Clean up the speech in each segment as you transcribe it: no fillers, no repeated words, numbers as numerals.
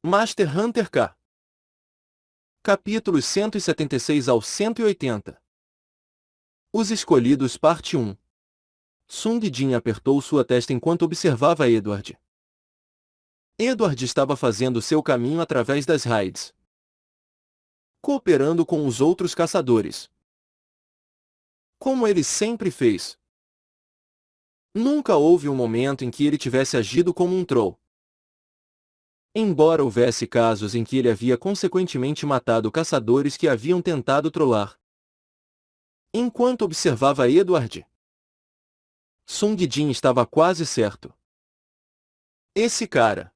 Master Hunter K. Capítulos 176 ao 180. Os Escolhidos Parte 1. Sung Jin apertou sua testa enquanto observava Edward. Edward estava fazendo seu caminho através das raids, cooperando com os outros caçadores, como ele sempre fez. Nunca houve um momento em que ele tivesse agido como um troll. Embora houvesse casos em que ele havia consequentemente matado caçadores que haviam tentado trollar. Enquanto observava Edward, Sung Jin estava quase certo. Esse cara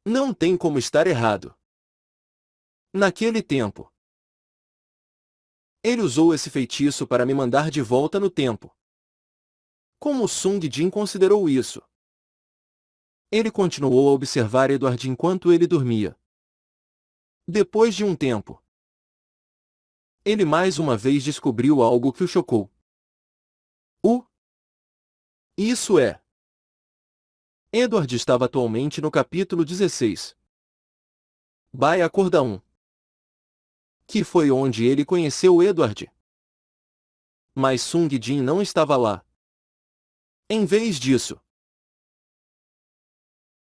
não tem como estar errado. Naquele tempo, ele usou esse feitiço para me mandar de volta no tempo. Como Sung Jin considerou isso? Ele continuou a observar Edward enquanto ele dormia. Depois de um tempo, ele mais uma vez descobriu algo que o chocou. Isso é. Edward estava atualmente no capítulo 16. Baia Corda 1. Que foi onde ele conheceu Edward. Mas Sung Jin não estava lá. Em vez disso,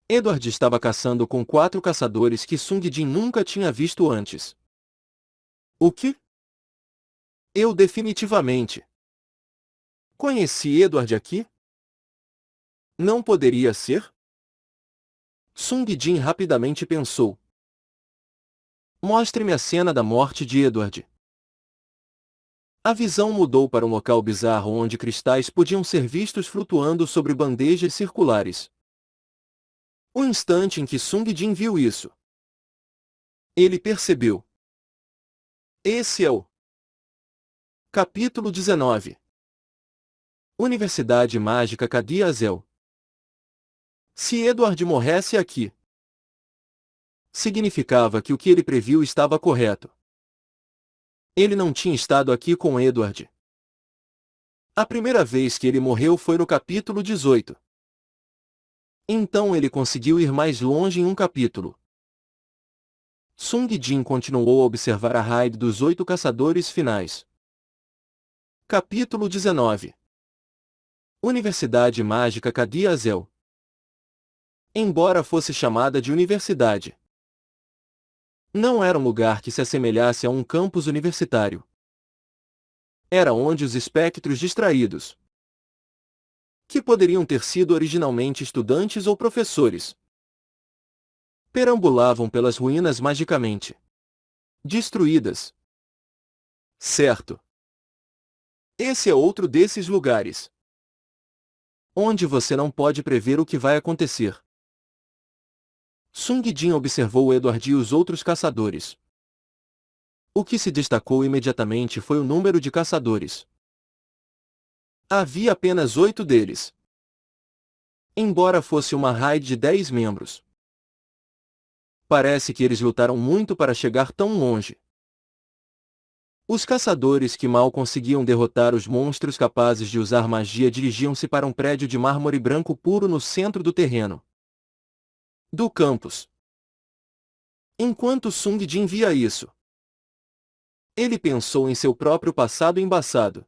Edward estava caçando com 4 caçadores que Sung Jin nunca tinha visto antes. O que? Eu definitivamente conheci Edward aqui? Não poderia ser? Sung Jin rapidamente pensou. Mostre-me a cena da morte de Edward. A visão mudou para um local bizarro onde cristais podiam ser vistos flutuando sobre bandejas circulares. O instante em que Sung Jin viu isso, ele percebeu. Esse é o Capítulo 19. Universidade Mágica Cadi Azel. Se Edward morresse aqui, significava que o que ele previu estava correto. Ele não tinha estado aqui com Edward. A primeira vez que ele morreu foi no capítulo 18. Então ele conseguiu ir mais longe em um capítulo. Sung Jin continuou a observar a raid dos 8 caçadores finais. Capítulo 19. Universidade Mágica Cadi Azel. Embora fosse chamada de universidade, não era um lugar que se assemelhasse a um campus universitário. Era onde os espectros distraídos, que poderiam ter sido originalmente estudantes ou professores, perambulavam pelas ruínas magicamente destruídas. Certo. Esse é outro desses lugares onde você não pode prever o que vai acontecer. Sung Jin observou Edward e os outros caçadores. O que se destacou imediatamente foi o número de caçadores. Havia apenas 8 deles. Embora fosse uma raid de 10 membros. Parece que eles lutaram muito para chegar tão longe. Os caçadores que mal conseguiam derrotar os monstros capazes de usar magia dirigiam-se para um prédio de mármore branco puro no centro do terreno do campus. Enquanto Sung Jin via isso, ele pensou em seu próprio passado embaçado.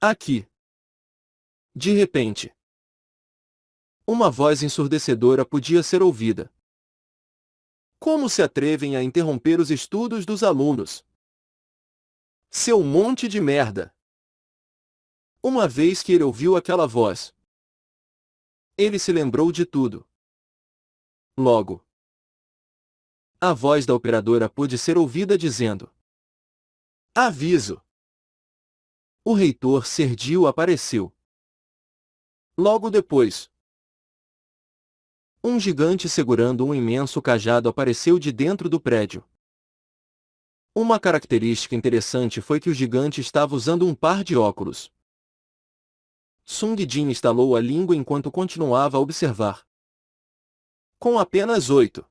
Aqui. De repente, uma voz ensurdecedora podia ser ouvida. Como se atrevem a interromper os estudos dos alunos? Seu monte de merda! Uma vez que ele ouviu aquela voz, ele se lembrou de tudo. Logo, a voz da operadora pôde ser ouvida dizendo: Aviso! O reitor Sergio apareceu. Logo depois, um gigante segurando um imenso cajado apareceu de dentro do prédio. Uma característica interessante foi que o gigante estava usando um par de óculos. Sung Jin estalou a língua enquanto continuava a observar. Com apenas 8.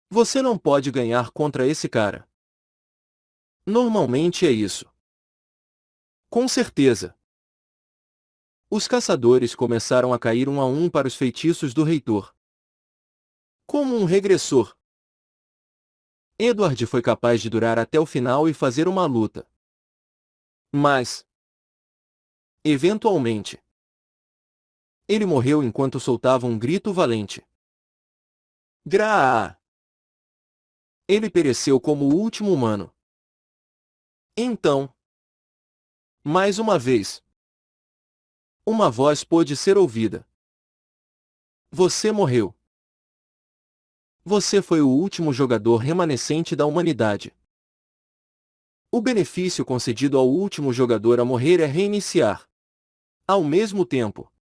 Você não pode ganhar contra esse cara. Normalmente é isso. Com certeza. Os caçadores começaram a cair um a um para os feitiços do reitor. Como um regressor, Edward foi capaz de durar até o final e fazer uma luta. Mas, eventualmente, ele morreu enquanto soltava um grito valente. Gra! Ele pereceu como o último humano. Então, mais uma vez, uma voz pôde ser ouvida. Você morreu. Você foi o último jogador remanescente da humanidade. O benefício concedido ao último jogador a morrer é reiniciar. Ao mesmo tempo,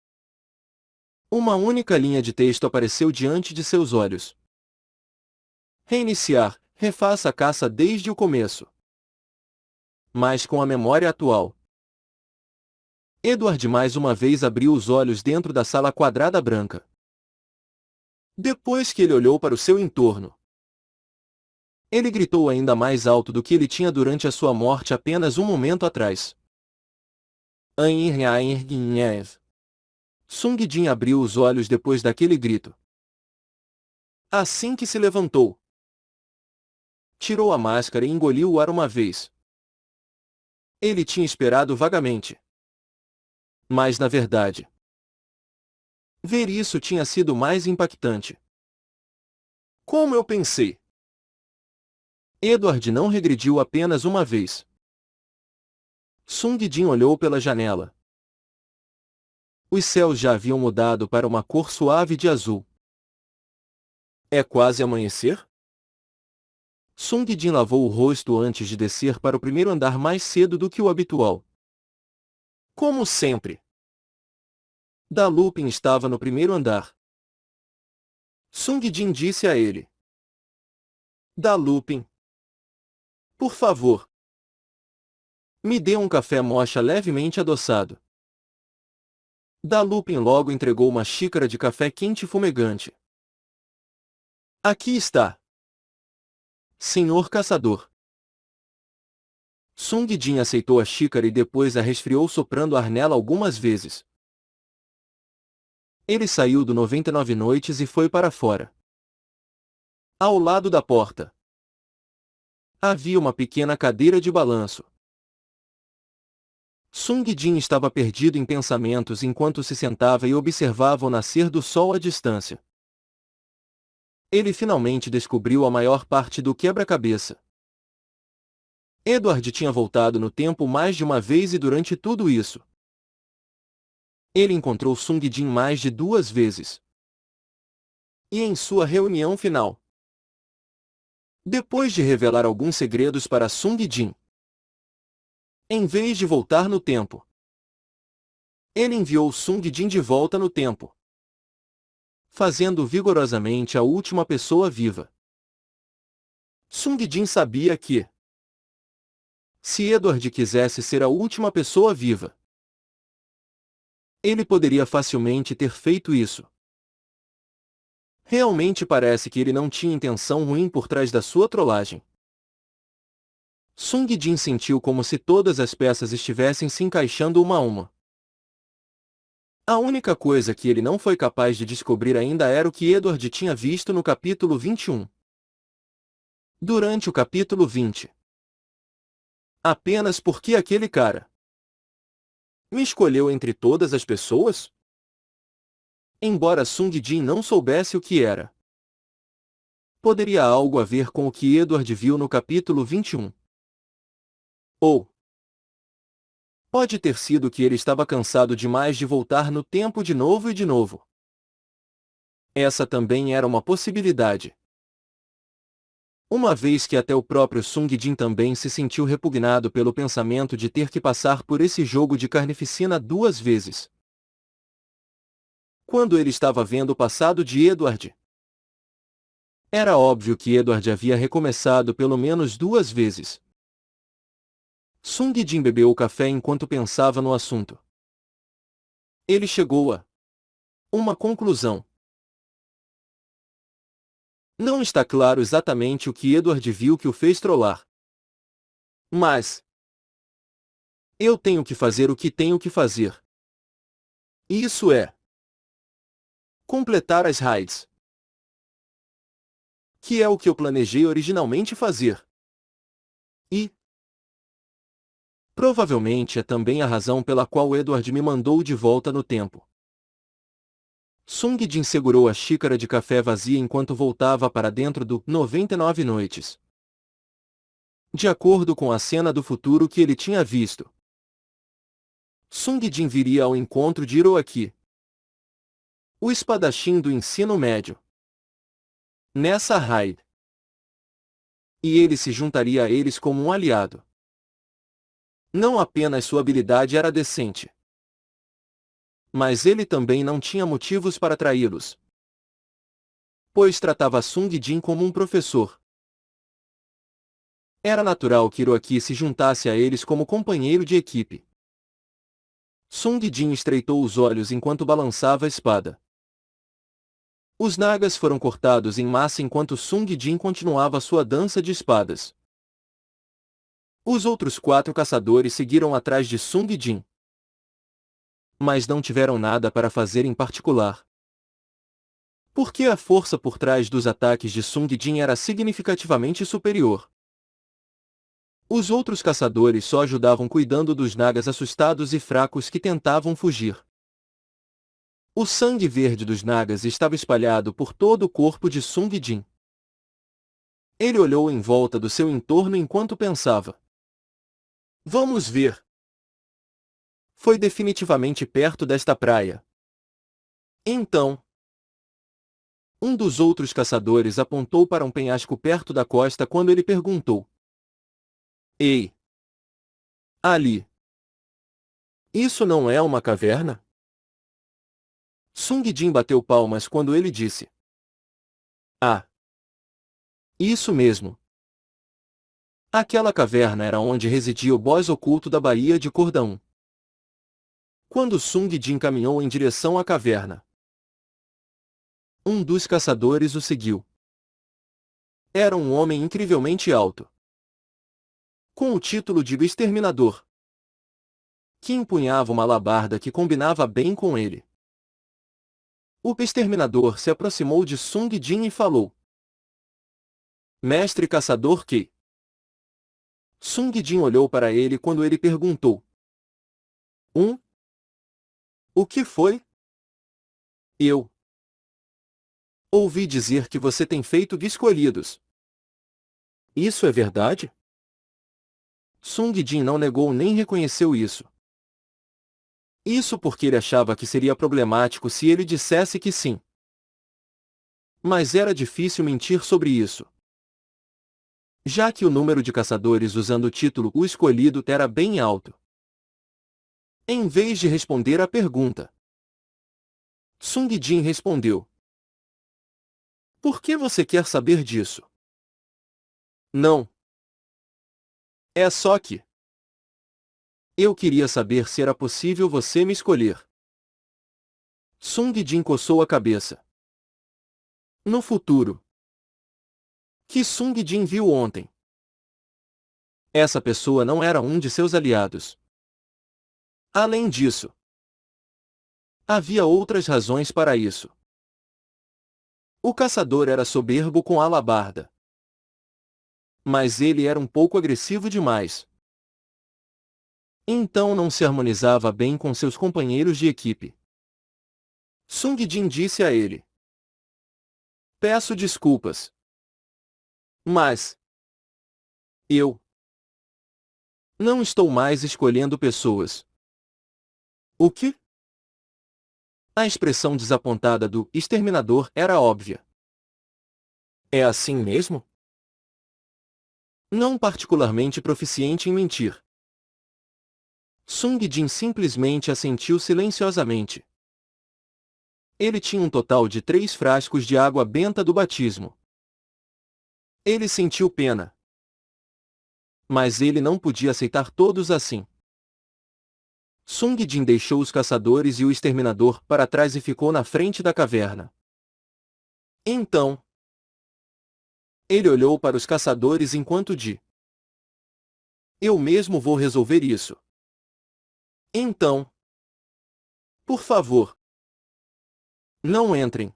uma única linha de texto apareceu diante de seus olhos. Reiniciar, refaça a caça desde o começo. Mas com a memória atual. Edward mais uma vez abriu os olhos dentro da sala quadrada branca. Depois que ele olhou para o seu entorno, ele gritou ainda mais alto do que ele tinha durante a sua morte apenas um momento atrás. Sung Jin abriu os olhos depois daquele grito. Assim que se levantou, tirou a máscara e engoliu o ar uma vez. Ele tinha esperado vagamente. Mas na verdade, ver isso tinha sido mais impactante. Como eu pensei. Edward não regrediu apenas uma vez. Sung Jin olhou pela janela. Os céus já haviam mudado para uma cor suave de azul. É quase amanhecer? Sung Jin lavou o rosto antes de descer para o primeiro andar mais cedo do que o habitual. Como sempre. Da Lupin estava no primeiro andar. Sung Jin disse a ele. Da Lupin. Por favor. Me dê um café mocha levemente adoçado. Da Lupin logo entregou uma xícara de café quente fumegante. Aqui está. Senhor Caçador. Sung Jin aceitou a xícara e depois a resfriou soprando ar nela algumas vezes. Ele saiu do 99 Noites e foi para fora. Ao lado da porta, havia uma pequena cadeira de balanço. Sung Jin estava perdido em pensamentos enquanto se sentava e observava o nascer do sol à distância. Ele finalmente descobriu a maior parte do quebra-cabeça. Edward tinha voltado no tempo mais de uma vez e durante tudo isso, ele encontrou Sung Jin mais de 2 vezes. E em sua reunião final, depois de revelar alguns segredos para Sung Jin, em vez de voltar no tempo, ele enviou Sung Jin de volta no tempo, fazendo vigorosamente a última pessoa viva. Sung Jin sabia que, se Edward quisesse ser a última pessoa viva, ele poderia facilmente ter feito isso. Realmente parece que ele não tinha intenção ruim por trás da sua trollagem. Sung Jin sentiu como se todas as peças estivessem se encaixando uma a uma. A única coisa que ele não foi capaz de descobrir ainda era o que Edward tinha visto no capítulo 21. Durante o capítulo 20. Apenas porque aquele cara me escolheu entre todas as pessoas? Embora Sung Jin não soubesse o que era, poderia algo a ver com o que Edward viu no capítulo 21. Ou pode ter sido que ele estava cansado demais de voltar no tempo de novo e de novo. Essa também era uma possibilidade. Uma vez que até o próprio Sung Jin também se sentiu repugnado pelo pensamento de ter que passar por esse jogo de carnificina 2 vezes. Quando ele estava vendo o passado de Edward, era óbvio que Edward havia recomeçado pelo menos 2 vezes. Sung Jin bebeu o café enquanto pensava no assunto. Ele chegou a uma conclusão. Não está claro exatamente o que Edward viu que o fez trollar. Mas eu tenho que fazer o que tenho que fazer. Isso é, completar as raids. Que é o que eu planejei originalmente fazer. E, provavelmente é também a razão pela qual Edward me mandou de volta no tempo. Sung Jin segurou a xícara de café vazia enquanto voltava para dentro do 99 Noites. De acordo com a cena do futuro que ele tinha visto, Sung Jin viria ao encontro de Hiroaki, o espadachim do ensino médio, nessa raid. E ele se juntaria a eles como um aliado. Não apenas sua habilidade era decente, mas ele também não tinha motivos para traí-los, pois tratava Sung Jin como um professor. Era natural que Hiroaki se juntasse a eles como companheiro de equipe. Sung Jin estreitou os olhos enquanto balançava a espada. Os nagas foram cortados em massa enquanto Sung Jin continuava sua dança de espadas. Os outros 4 caçadores seguiram atrás de Sung Jin, mas não tiveram nada para fazer em particular, porque a força por trás dos ataques de Sung Jin era significativamente superior. Os outros caçadores só ajudavam cuidando dos nagas assustados e fracos que tentavam fugir. O sangue verde dos nagas estava espalhado por todo o corpo de Sung Jin. Ele olhou em volta do seu entorno enquanto pensava. Vamos ver. Foi definitivamente perto desta praia. Então, um dos outros caçadores apontou para um penhasco perto da costa quando ele perguntou. Ei! Ali! Isso não é uma caverna? Sung Jin bateu palmas quando ele disse. Ah! Isso mesmo! Aquela caverna era onde residia o boss oculto da Baía de Cordão. Quando Sung Jin caminhou em direção à caverna, um dos caçadores o seguiu. Era um homem incrivelmente alto, com o título de Exterminador, que empunhava uma alabarda que combinava bem com ele. O Exterminador se aproximou de Sung Jin e falou. Mestre caçador Kei. Sung Jin olhou para ele quando ele perguntou. O que foi? Eu. Ouvi dizer que você tem feito escolhidos. Isso é verdade? Sung Jin não negou nem reconheceu isso. Isso porque ele achava que seria problemático se ele dissesse que sim. Mas era difícil mentir sobre isso, já que o número de caçadores usando o título O Escolhido era bem alto. Em vez de responder à pergunta, Sung Jin respondeu. Por que você quer saber disso? Não. É só que eu queria saber se era possível você me escolher. Sung Jin coçou a cabeça. No futuro. Que Sung Jin viu ontem. Essa pessoa não era um de seus aliados. Além disso, havia outras razões para isso. O caçador era soberbo com a alabarda. Mas ele era um pouco agressivo demais. Então não se harmonizava bem com seus companheiros de equipe. Sung Jin disse a ele. Peço desculpas. Mas eu não estou mais escolhendo pessoas. O quê? A expressão desapontada do exterminador era óbvia. É assim mesmo? Não particularmente proficiente em mentir. Sung Jin simplesmente assentiu silenciosamente. Ele tinha um total de 3 frascos de água benta do batismo. Ele sentiu pena. Mas ele não podia aceitar todos assim. Sung Jin deixou os caçadores e o exterminador para trás e ficou na frente da caverna. Então, ele olhou para os caçadores enquanto disse. Eu mesmo vou resolver isso. Então, Por favor, não entrem.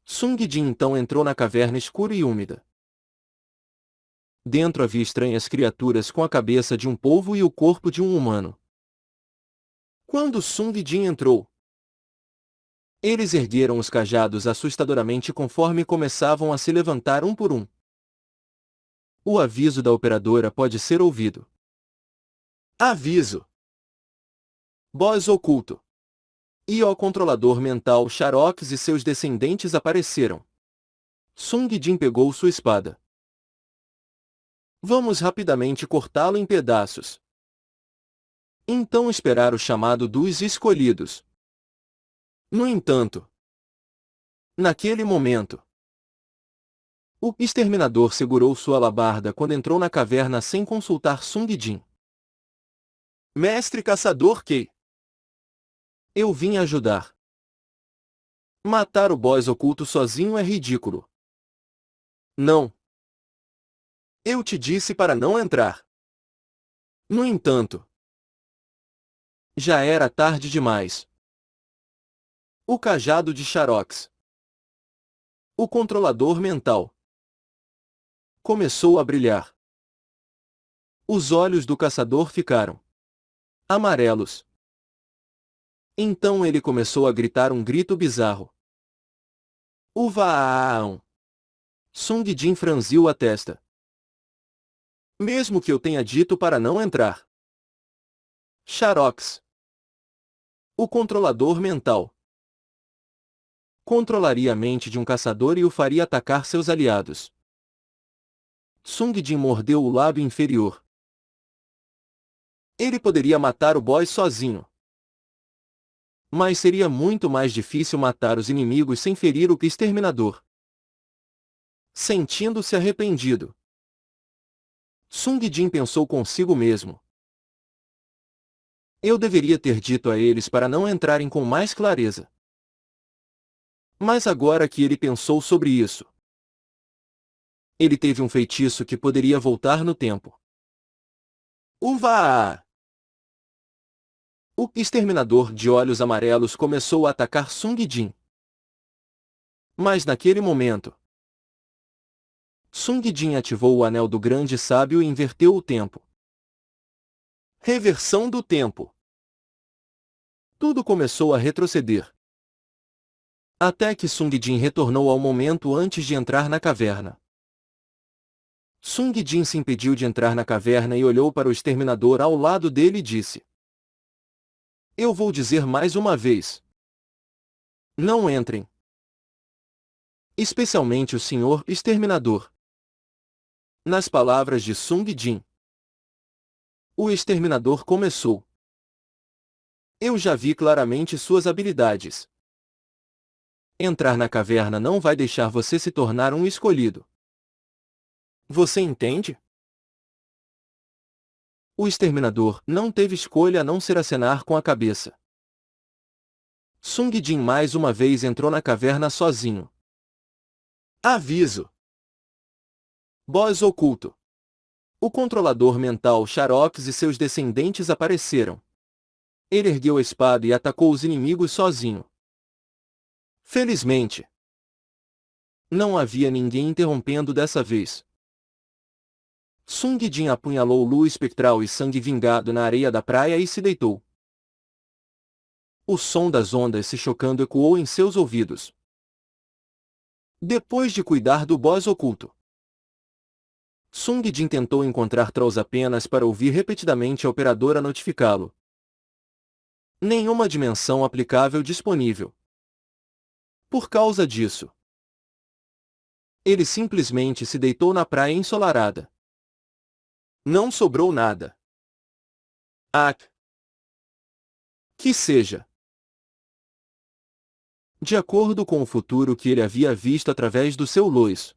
Sung Jin então entrou na caverna escura e úmida. Dentro havia estranhas criaturas com a cabeça de um polvo e o corpo de um humano. Quando Sung Jin entrou, eles ergueram os cajados assustadoramente conforme começavam a se levantar um por um. O aviso da operadora pode ser ouvido. Aviso! Boss oculto. E o controlador mental Xarox e seus descendentes apareceram. Sung Jin pegou sua espada. Vamos rapidamente cortá-lo em pedaços. Então esperar o chamado dos escolhidos. No entanto, naquele momento, o exterminador segurou sua alabarda quando entrou na caverna sem consultar Sung Jin. Mestre Caçador Kei. Eu vim ajudar. Matar o boss oculto sozinho é ridículo. Não. Eu te disse para não entrar. No entanto, já era tarde demais. O cajado de Xarox. O controlador mental começou a brilhar. Os olhos do caçador ficaram amarelos. Então ele começou a gritar um grito bizarro. Uvaão! Sung Jin franziu a testa. Mesmo que eu tenha dito para não entrar. Xarox. O controlador mental controlaria a mente de um caçador e o faria atacar seus aliados. Sung Jin mordeu o lábio inferior. Ele poderia matar o boss sozinho. Mas seria muito mais difícil matar os inimigos sem ferir o exterminador. Sentindo-se arrependido, Sung Jin pensou consigo mesmo. Eu deveria ter dito a eles para não entrarem com mais clareza. Mas agora que ele pensou sobre isso, ele teve um feitiço que poderia voltar no tempo. Uva! O exterminador de olhos amarelos começou a atacar Sung Jin. Mas naquele momento, Sung Jin ativou o anel do grande sábio e inverteu o tempo. Reversão do tempo. Tudo começou a retroceder. Até que Sung Jin retornou ao momento antes de entrar na caverna. Sung Jin se impediu de entrar na caverna e olhou para o exterminador ao lado dele e disse: Eu vou dizer mais uma vez. Não entrem. Especialmente o senhor exterminador. Nas palavras de Sung Jin, o exterminador começou. Eu já vi claramente suas habilidades. Entrar na caverna não vai deixar você se tornar um escolhido. Você entende? O exterminador não teve escolha a não ser acenar com a cabeça. Sung Jin mais uma vez entrou na caverna sozinho. Aviso! Boss oculto. O controlador mental Xarox e seus descendentes apareceram. Ele ergueu a espada e atacou os inimigos sozinho. Felizmente, não havia ninguém interrompendo dessa vez. Sung Jin apunhalou luz espectral e sangue vingado na areia da praia e se deitou. O som das ondas se chocando ecoou em seus ouvidos. Depois de cuidar do boss oculto, Sung Jin tentou encontrar Trolls apenas para ouvir repetidamente a operadora notificá-lo. Nenhuma dimensão aplicável disponível. Por causa disso, ele simplesmente se deitou na praia ensolarada. Não sobrou nada. Ah! Que seja. De acordo com o futuro que ele havia visto através do seu Lois,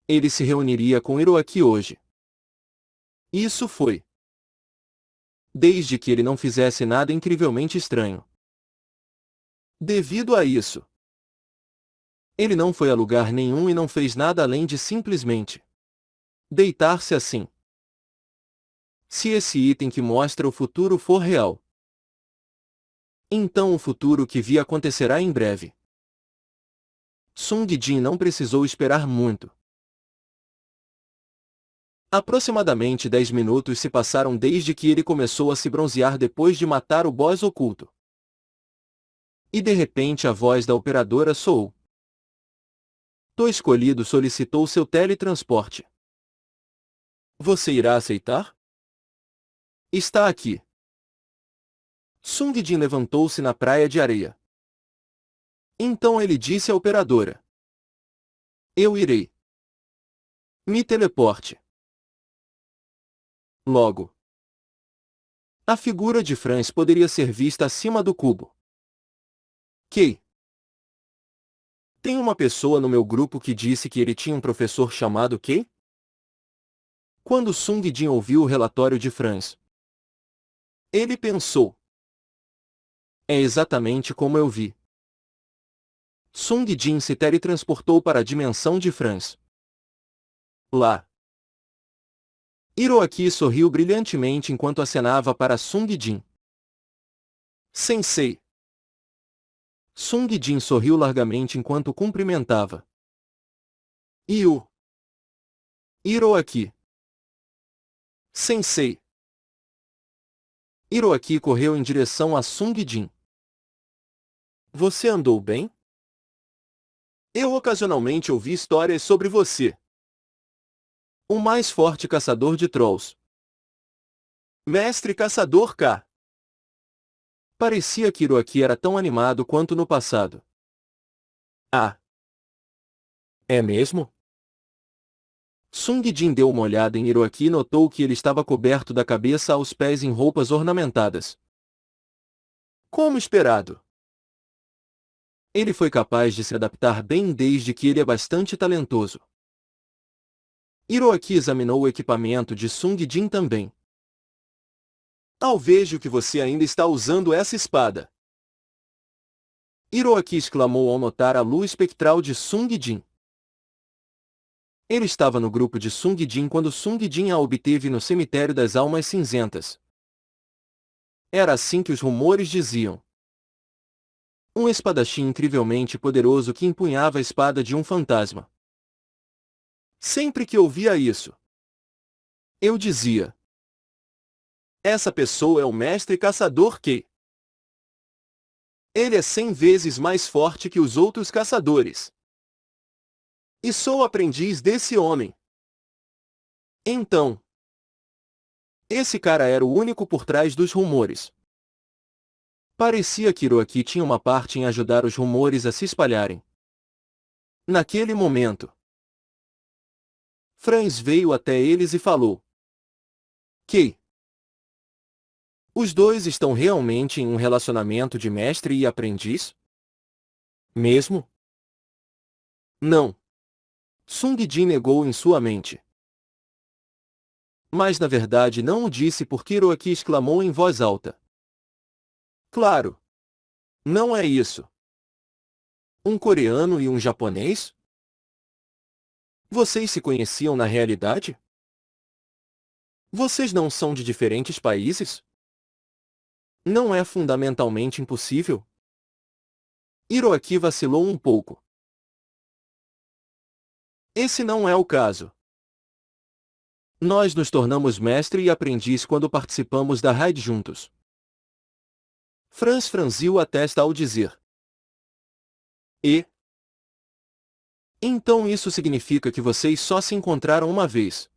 ele se reuniria com Hiroaki hoje. Isso foi. Desde que ele não fizesse nada incrivelmente estranho. Devido a isso, ele não foi a lugar nenhum e não fez nada além de simplesmente deitar-se assim. Se esse item que mostra o futuro for real, Então o futuro que vi acontecerá em breve. Sung Jin não precisou esperar muito. Aproximadamente 10 minutos se passaram desde que ele começou a se bronzear depois de matar o boss oculto. E de repente a voz da operadora soou. O escolhido solicitou seu teletransporte. Você irá aceitar? Está aqui. Sung Jin levantou-se na praia de areia. Então ele disse à operadora. Eu irei. Me teleporte. Logo. A figura de Franz poderia ser vista acima do cubo. Que? Tem uma pessoa no meu grupo que disse que ele tinha um professor chamado Kei? Quando Sung Jin ouviu o relatório de Franz, ele pensou. É exatamente como eu vi. Sung Jin se teletransportou para a dimensão de Franz. Lá. Hiroaki sorriu brilhantemente enquanto acenava para Sung Jin. Sensei. Sung Jin sorriu largamente enquanto cumprimentava. E o Hiroaki. Sensei. Hiroaki correu em direção a Sung Jin. Você andou bem? Eu ocasionalmente ouvi histórias sobre você. O mais forte caçador de trolls. Mestre Caçador K. Parecia que Hiroaki era tão animado quanto no passado. Ah. É mesmo? Sung Jin deu uma olhada em Hiroaki e notou que ele estava coberto da cabeça aos pés em roupas ornamentadas. Como esperado. Ele foi capaz de se adaptar bem desde que ele é bastante talentoso. Hiroaki examinou o equipamento de Sung Jin também. Vejo que você ainda está usando essa espada. Hiroaki exclamou ao notar a luz espectral de Sung Jin. Ele estava no grupo de Sung Jin quando Sung Jin a obteve no cemitério das almas cinzentas. Era assim que os rumores diziam. Um espadachim incrivelmente poderoso que empunhava a espada de um fantasma. Sempre que ouvia isso, eu dizia: essa pessoa é o mestre caçador que... Ele é 100 vezes mais forte que os outros caçadores. E sou aprendiz desse homem. Então, esse cara era o único por trás dos rumores. Parecia que Hiroaki tinha uma parte em ajudar os rumores a se espalharem. Naquele momento, Franz veio até eles e falou: Kei. Os dois estão realmente em um relacionamento de mestre e aprendiz? Mesmo? Não. Sung Jin negou em sua mente. Mas na verdade não o disse porque Hiroaki exclamou em voz alta. Claro. Não é isso. Um coreano e um japonês? Vocês se conheciam na realidade? Vocês não são de diferentes países? Não é fundamentalmente impossível? Hiroaki vacilou um pouco. Esse não é o caso. Nós nos tornamos mestre e aprendiz quando participamos da raid juntos. Franz franziu a testa ao dizer. E? Então isso significa que vocês só se encontraram uma vez.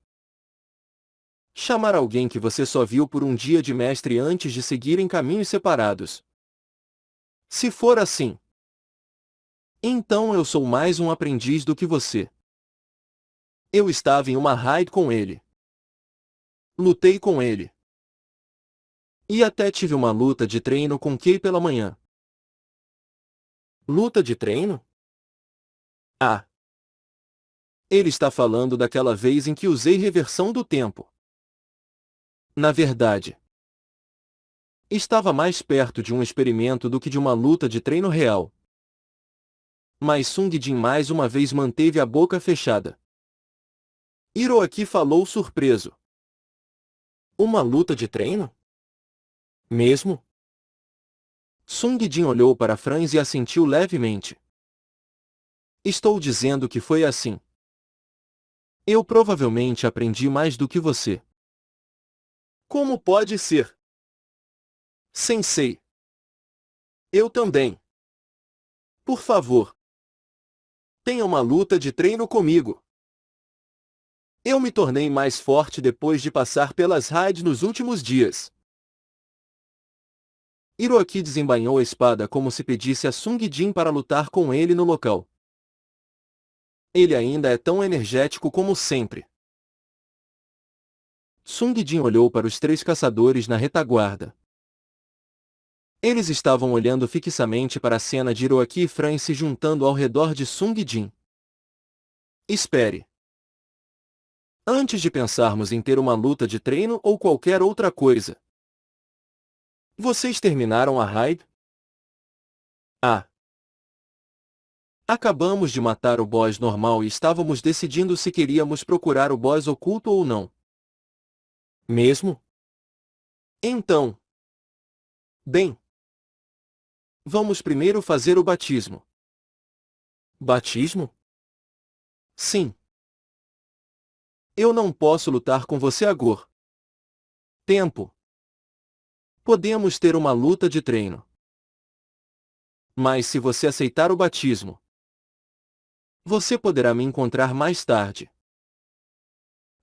Chamar alguém que você só viu por um dia de mestre antes de seguirem caminhos separados. Se for assim, então eu sou mais um aprendiz do que você. Eu estava em uma raid com ele. Lutei com ele. E até tive uma luta de treino com Kei pela manhã. Luta de treino? Ah! Ele está falando daquela vez em que usei reversão do tempo. Na verdade, estava mais perto de um experimento do que de uma luta de treino real. Mas Sung Jin mais uma vez manteve a boca fechada. Hiroaki falou surpreso. Uma luta de treino? Mesmo? Sung Jin olhou para Franz e assentiu levemente. Estou dizendo que foi assim. Eu provavelmente aprendi mais do que você. Como pode ser? Sensei. Eu também. Por favor. Tenha uma luta de treino comigo. Eu me tornei mais forte depois de passar pelas raids nos últimos dias. Hiroaki desembainhou a espada como se pedisse a Sung Jin para lutar com ele no local. Ele ainda é tão energético como sempre. Sung Jin olhou para os 3 caçadores na retaguarda. Eles estavam olhando fixamente para a cena de Hiroaki e Franz se juntando ao redor de Sung Jin. Espere. Antes de pensarmos em ter uma luta de treino ou qualquer outra coisa. Vocês terminaram a raid? Ah. Acabamos de matar o boss normal e estávamos decidindo se queríamos procurar o boss oculto ou não. Mesmo? Então. Bem. Vamos primeiro fazer o batismo. Batismo? Sim. Eu não posso lutar com você agora. Tempo. Podemos ter uma luta de treino. Mas se você aceitar o batismo, você poderá me encontrar mais tarde.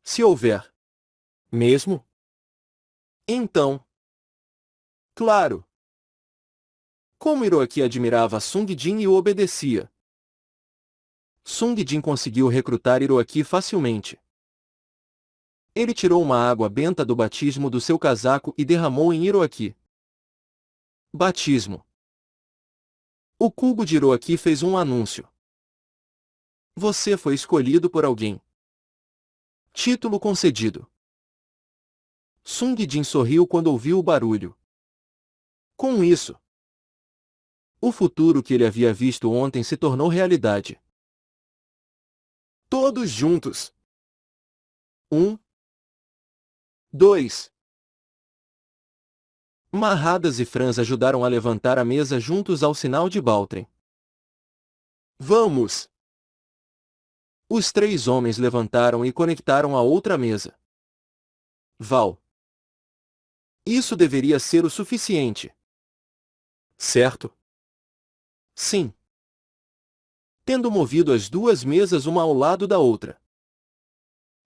Se houver. Mesmo? Então. Claro. Como Hiroaki admirava Sung Jin e o obedecia. Sung Jin conseguiu recrutar Hiroaki facilmente. Ele tirou uma água benta do batismo do seu casaco e derramou em Hiroaki. Batismo. O cubo de Hiroaki fez um anúncio. Você foi escolhido por alguém. Título concedido. Sung Jin sorriu quando ouviu o barulho. Com isso, o futuro que ele havia visto ontem se tornou realidade. Todos juntos. 1, 2. Marradas e Franz ajudaram a levantar a mesa juntos ao sinal de Baltrem. Vamos! Os 3 homens levantaram e conectaram a outra mesa. Val. Isso deveria ser o suficiente. Certo? Sim. Tendo movido as 2 mesas uma ao lado da outra.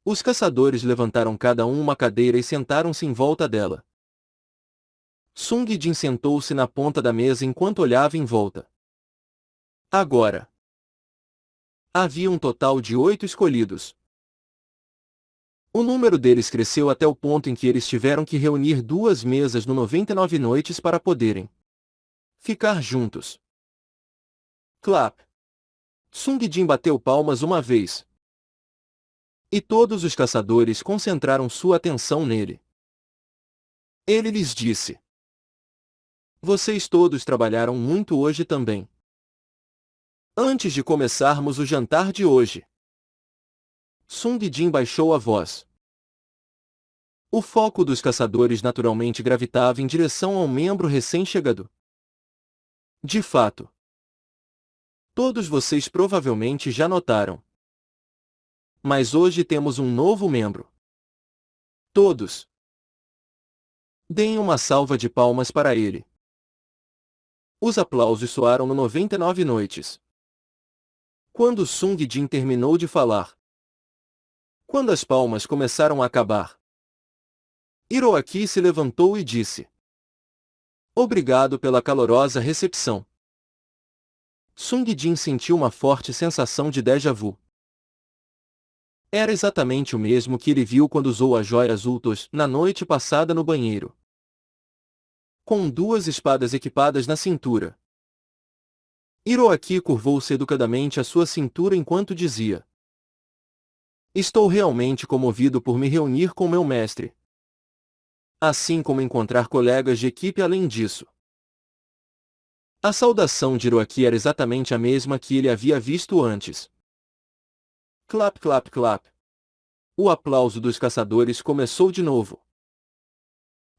Os caçadores levantaram cada um uma cadeira e sentaram-se em volta dela. Sung Jin sentou-se na ponta da mesa enquanto olhava em volta. Agora. Havia um total de 8 escolhidos. O número deles cresceu até o ponto em que eles tiveram que reunir 2 mesas no 99 noites para poderem ficar juntos. Clap. Sung Jin bateu palmas uma vez. E todos os caçadores concentraram sua atenção nele. Ele lhes disse: Vocês todos trabalharam muito hoje também. Antes de começarmos o jantar de hoje. Sung Jin baixou a voz. O foco dos caçadores naturalmente gravitava em direção ao membro recém-chegado. De fato. Todos vocês provavelmente já notaram. Mas hoje temos um novo membro. Todos. Deem uma salva de palmas para ele. Os aplausos soaram no 99 noites. Quando Sung Jin terminou de falar. Quando as palmas começaram a acabar. Hiroaki se levantou e disse: Obrigado pela calorosa recepção. Sung Jin sentiu uma forte sensação de déjà vu. Era exatamente o mesmo que ele viu quando usou as joias Ultos na noite passada no banheiro. Com 2 espadas equipadas na cintura. Hiroaki curvou-se educadamente a sua cintura enquanto dizia: Estou realmente comovido por me reunir com meu mestre. Assim como encontrar colegas de equipe além disso. A saudação de Hiroaki era exatamente a mesma que ele havia visto antes. Clap, clap, clap. O aplauso dos caçadores começou de novo.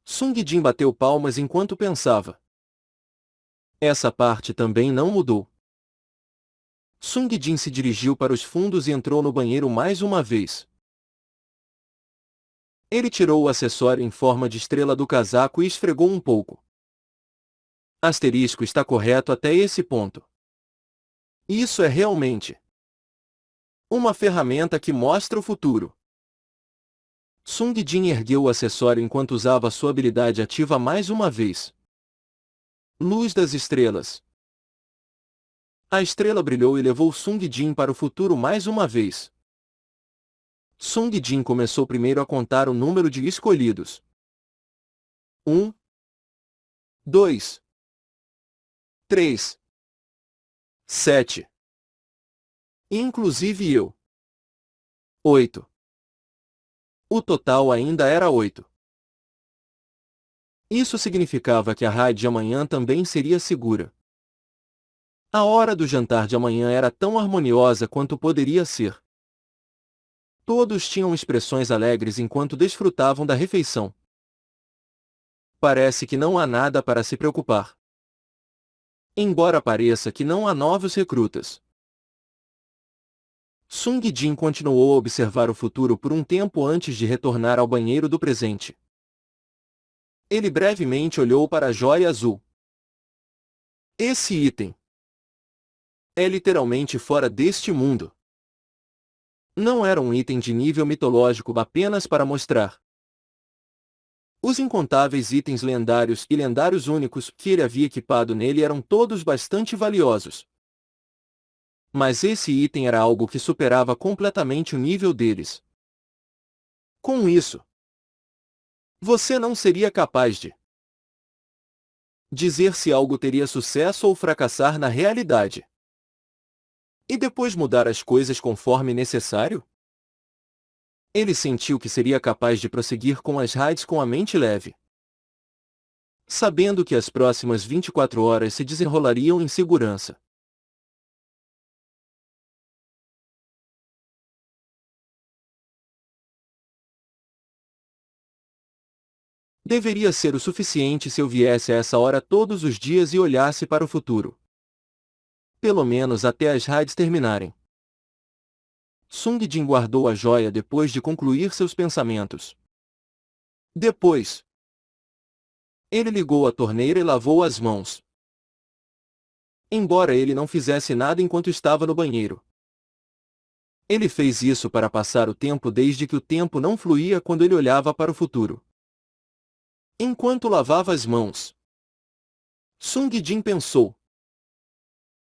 Sung Jin bateu palmas enquanto pensava. Essa parte também não mudou. Sung Jin se dirigiu para os fundos e entrou no banheiro mais uma vez. Ele tirou o acessório em forma de estrela do casaco e esfregou um pouco. Asterisco está correto até esse ponto. Isso é realmente uma ferramenta que mostra o futuro. Sung Jin ergueu o acessório enquanto usava sua habilidade ativa mais uma vez. Luz das estrelas. A estrela brilhou e levou Sung Jin para o futuro mais uma vez. Sung Jin começou primeiro a contar o número de escolhidos. 1, 2, 3, 7. Inclusive eu. 8. O total ainda era 8. Isso significava que a raid de amanhã também seria segura. A hora do jantar de amanhã era tão harmoniosa quanto poderia ser. Todos tinham expressões alegres enquanto desfrutavam da refeição. Parece que não há nada para se preocupar. Embora pareça que não há novos recrutas. Sung Jin continuou a observar o futuro por um tempo antes de retornar ao banheiro do presente. Ele brevemente olhou para a joia azul. Esse item é literalmente fora deste mundo. Não era um item de nível mitológico apenas para mostrar. Os incontáveis itens lendários e lendários únicos que ele havia equipado nele eram todos bastante valiosos. Mas esse item era algo que superava completamente o nível deles. Com isso, você não seria capaz de dizer se algo teria sucesso ou fracassar na realidade. E depois mudar as coisas conforme necessário? Ele sentiu que seria capaz de prosseguir com as raids com a mente leve. Sabendo que as próximas 24 horas se desenrolariam em segurança. Deveria ser o suficiente se eu viesse a essa hora todos os dias e olhasse para o futuro. Pelo menos até as raids terminarem. Sung Jin guardou a joia depois de concluir seus pensamentos. Depois, ele ligou a torneira e lavou as mãos. Embora ele não fizesse nada enquanto estava no banheiro. Ele fez isso para passar o tempo desde que o tempo não fluía quando ele olhava para o futuro. Enquanto lavava as mãos, Sung Jin pensou.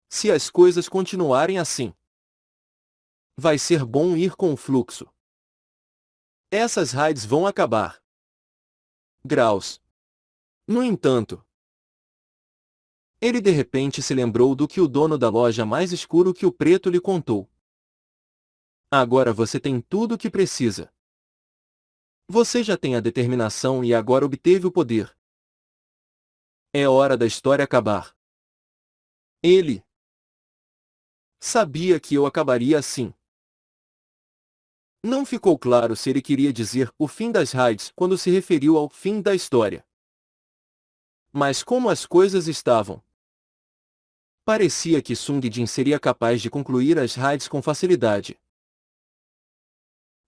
Se as coisas continuarem assim, vai ser bom ir com o fluxo. Essas raids vão acabar. Graus. No entanto, ele de repente se lembrou do que o dono da loja mais escuro que o preto lhe contou. Agora você tem tudo o que precisa. Você já tem a determinação e agora obteve o poder. É hora da história acabar. Ele sabia que eu acabaria assim. Não ficou claro se ele queria dizer o fim das raids quando se referiu ao fim da história. Mas como as coisas estavam, parecia que Sung Jin seria capaz de concluir as raids com facilidade.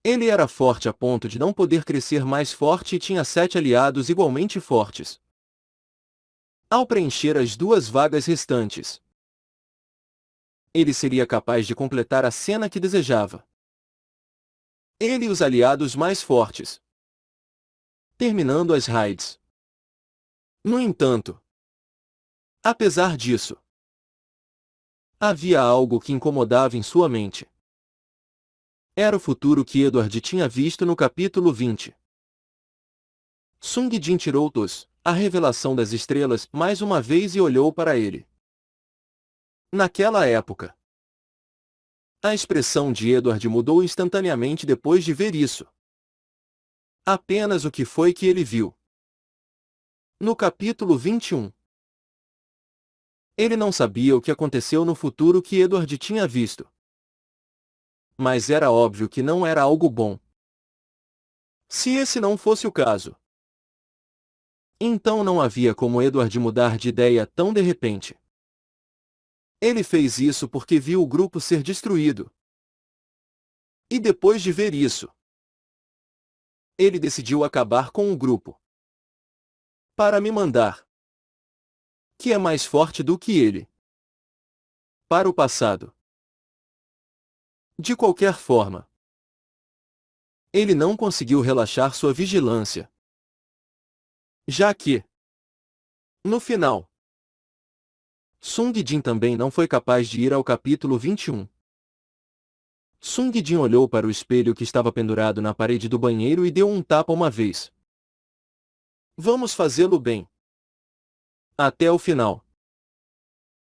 Ele era forte a ponto de não poder crescer mais forte e tinha 7 aliados igualmente fortes. Ao preencher as 2 vagas restantes, ele seria capaz de completar a cena que desejava. Ele e os aliados mais fortes. Terminando as raids. No entanto, apesar disso, havia algo que incomodava em sua mente. Era o futuro que Edward tinha visto no capítulo 20. Sung Jin tirou a revelação das estrelas mais uma vez e olhou para ele. Naquela época, a expressão de Edward mudou instantaneamente depois de ver isso. Apenas o que foi que ele viu. No capítulo 21. Ele não sabia o que aconteceu no futuro que Edward tinha visto. Mas era óbvio que não era algo bom. Se esse não fosse o caso, Então não havia como Edward mudar de ideia tão de repente. Ele fez isso porque viu o grupo ser destruído. E depois de ver isso, ele decidiu acabar com o grupo. Para me mandar. Que é mais forte do que ele. Para o passado. De qualquer forma, ele não conseguiu relaxar sua vigilância. Já que, no final, Sung Jin também não foi capaz de ir ao capítulo 21. Sung Jin olhou para o espelho que estava pendurado na parede do banheiro e deu um tapa uma vez. Vamos fazê-lo bem. Até o final.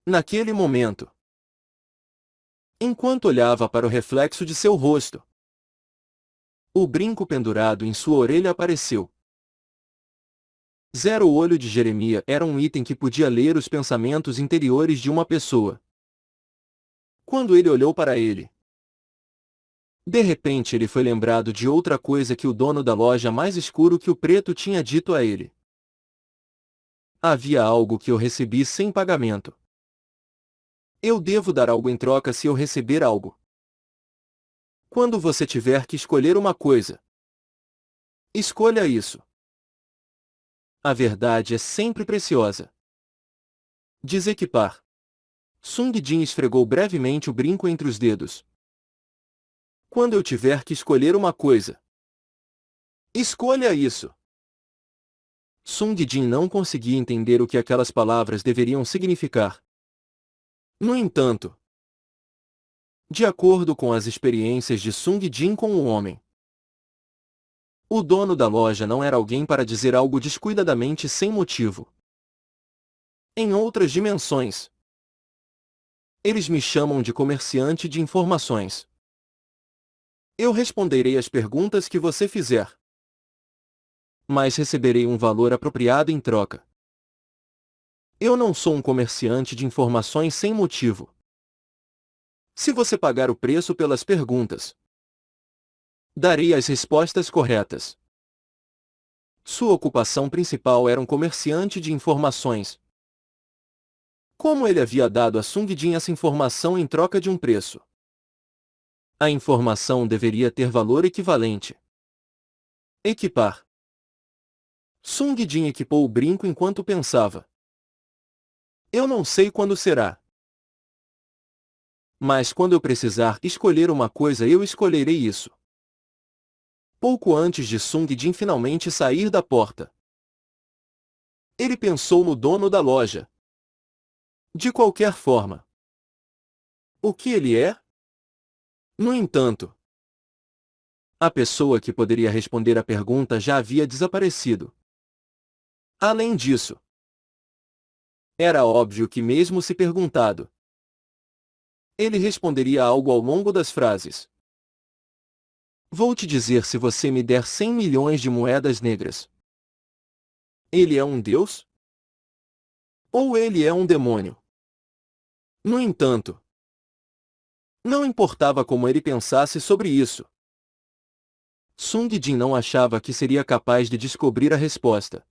Naquele momento, enquanto olhava para o reflexo de seu rosto, o brinco pendurado em sua orelha apareceu. O olho de Jeremias era um item que podia ler os pensamentos interiores de uma pessoa. Quando ele olhou para ele, de repente ele foi lembrado de outra coisa que o dono da loja mais escuro que o preto tinha dito a ele. Havia algo que eu recebi sem pagamento. Eu devo dar algo em troca se eu receber algo. Quando você tiver que escolher uma coisa, escolha isso. A verdade é sempre preciosa. Desequipar. Sung Jin esfregou brevemente o brinco entre os dedos. Quando eu tiver que escolher uma coisa, escolha isso. Sung Jin não conseguia entender o que aquelas palavras deveriam significar. No entanto, de acordo com as experiências de Sung Jin com o homem, o dono da loja não era alguém para dizer algo descuidadamente sem motivo. Em outras dimensões, eles me chamam de comerciante de informações. Eu responderei às perguntas que você fizer, mas receberei um valor apropriado em troca. Eu não sou um comerciante de informações sem motivo. Se você pagar o preço pelas perguntas, darei as respostas corretas. Sua ocupação principal era um comerciante de informações. Como ele havia dado a Sung Jin essa informação em troca de um preço? A informação deveria ter valor equivalente. Equipar. Sung Jin equipou o brinco enquanto pensava. Eu não sei quando será. Mas quando eu precisar escolher uma coisa eu escolherei isso. Pouco antes de Sung Jin finalmente sair da porta, ele pensou no dono da loja. De qualquer forma. O que ele é? No entanto, a pessoa que poderia responder a pergunta já havia desaparecido. Além disso, era óbvio que mesmo se perguntado, ele responderia algo ao longo das frases. Vou te dizer se você me der 100 milhões de moedas negras. Ele é um deus? Ou ele é um demônio? No entanto, não importava como ele pensasse sobre isso. Sung Jin não achava que seria capaz de descobrir a resposta.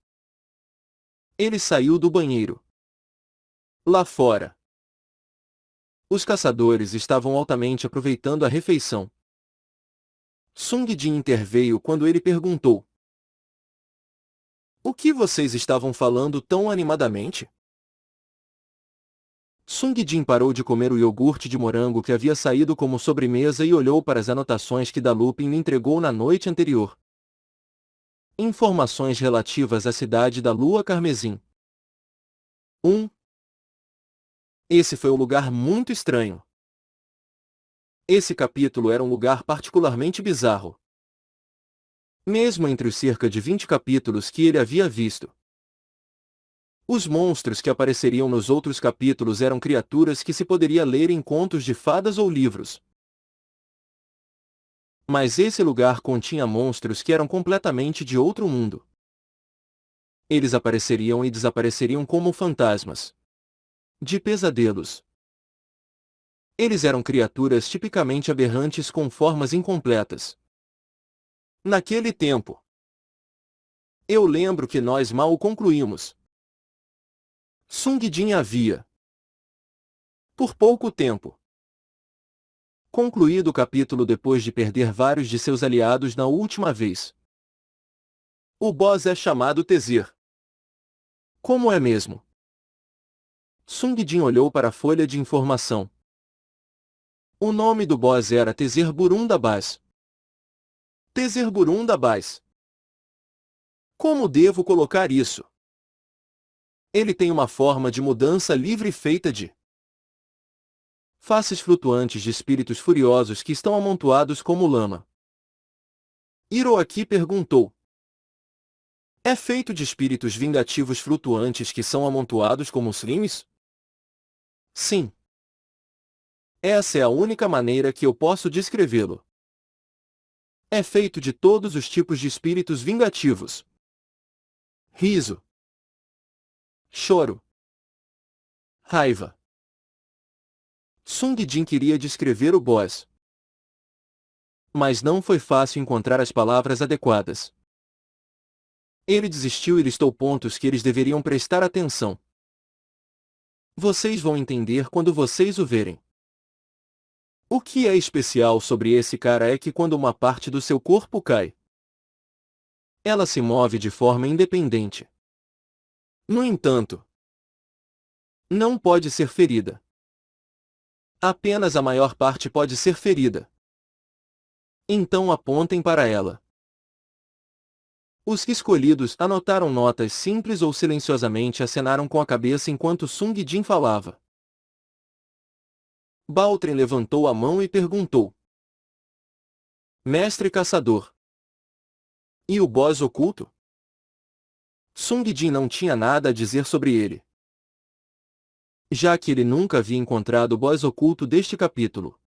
Ele saiu do banheiro. Lá fora, os caçadores estavam altamente aproveitando a refeição. Sung Jin interveio quando ele perguntou: O que vocês estavam falando tão animadamente? Sung Jin parou de comer o iogurte de morango que havia saído como sobremesa e olhou para as anotações que Dalupin lhe entregou na noite anterior. Informações relativas à cidade da Lua Carmesim. 1. Esse foi um lugar muito estranho. Esse capítulo era um lugar particularmente bizarro. Mesmo entre os cerca de 20 capítulos que ele havia visto, os monstros que apareceriam nos outros capítulos eram criaturas que se poderia ler em contos de fadas ou livros. Mas esse lugar continha monstros que eram completamente de outro mundo. Eles apareceriam e desapareceriam como fantasmas de pesadelos. Eles eram criaturas tipicamente aberrantes com formas incompletas. Naquele tempo, Eu lembro que nós mal o concluímos. Sung Jin havia, por pouco tempo, concluído o capítulo depois de perder vários de seus aliados na última vez. O boss é chamado Tezer. Como é mesmo? Sung Jin olhou para a folha de informação. O nome do boss era Tezer Burundabás. Tezer Burundabás. Como devo colocar isso? Ele tem uma forma de mudança livre feita de faces flutuantes de espíritos furiosos que estão amontoados como lama. Hiroaki perguntou. É feito de espíritos vingativos flutuantes que são amontoados como slimes? Sim. Essa é a única maneira que eu posso descrevê-lo. É feito de todos os tipos de espíritos vingativos. Riso. Choro. Raiva. Sung Jin queria descrever o boss. Mas não foi fácil encontrar as palavras adequadas. Ele desistiu e listou pontos que eles deveriam prestar atenção. Vocês vão entender quando vocês o verem. O que é especial sobre esse cara é que quando uma parte do seu corpo cai, ela se move de forma independente. No entanto, não pode ser ferida. Apenas a maior parte pode ser ferida. Então apontem para ela. Os escolhidos anotaram notas simples ou silenciosamente acenaram com a cabeça enquanto Sung Jin falava. Baltren levantou a mão e perguntou. Mestre Caçador. E o boss oculto? Sung Jin não tinha nada a dizer sobre ele, já que ele nunca havia encontrado o boss oculto deste capítulo.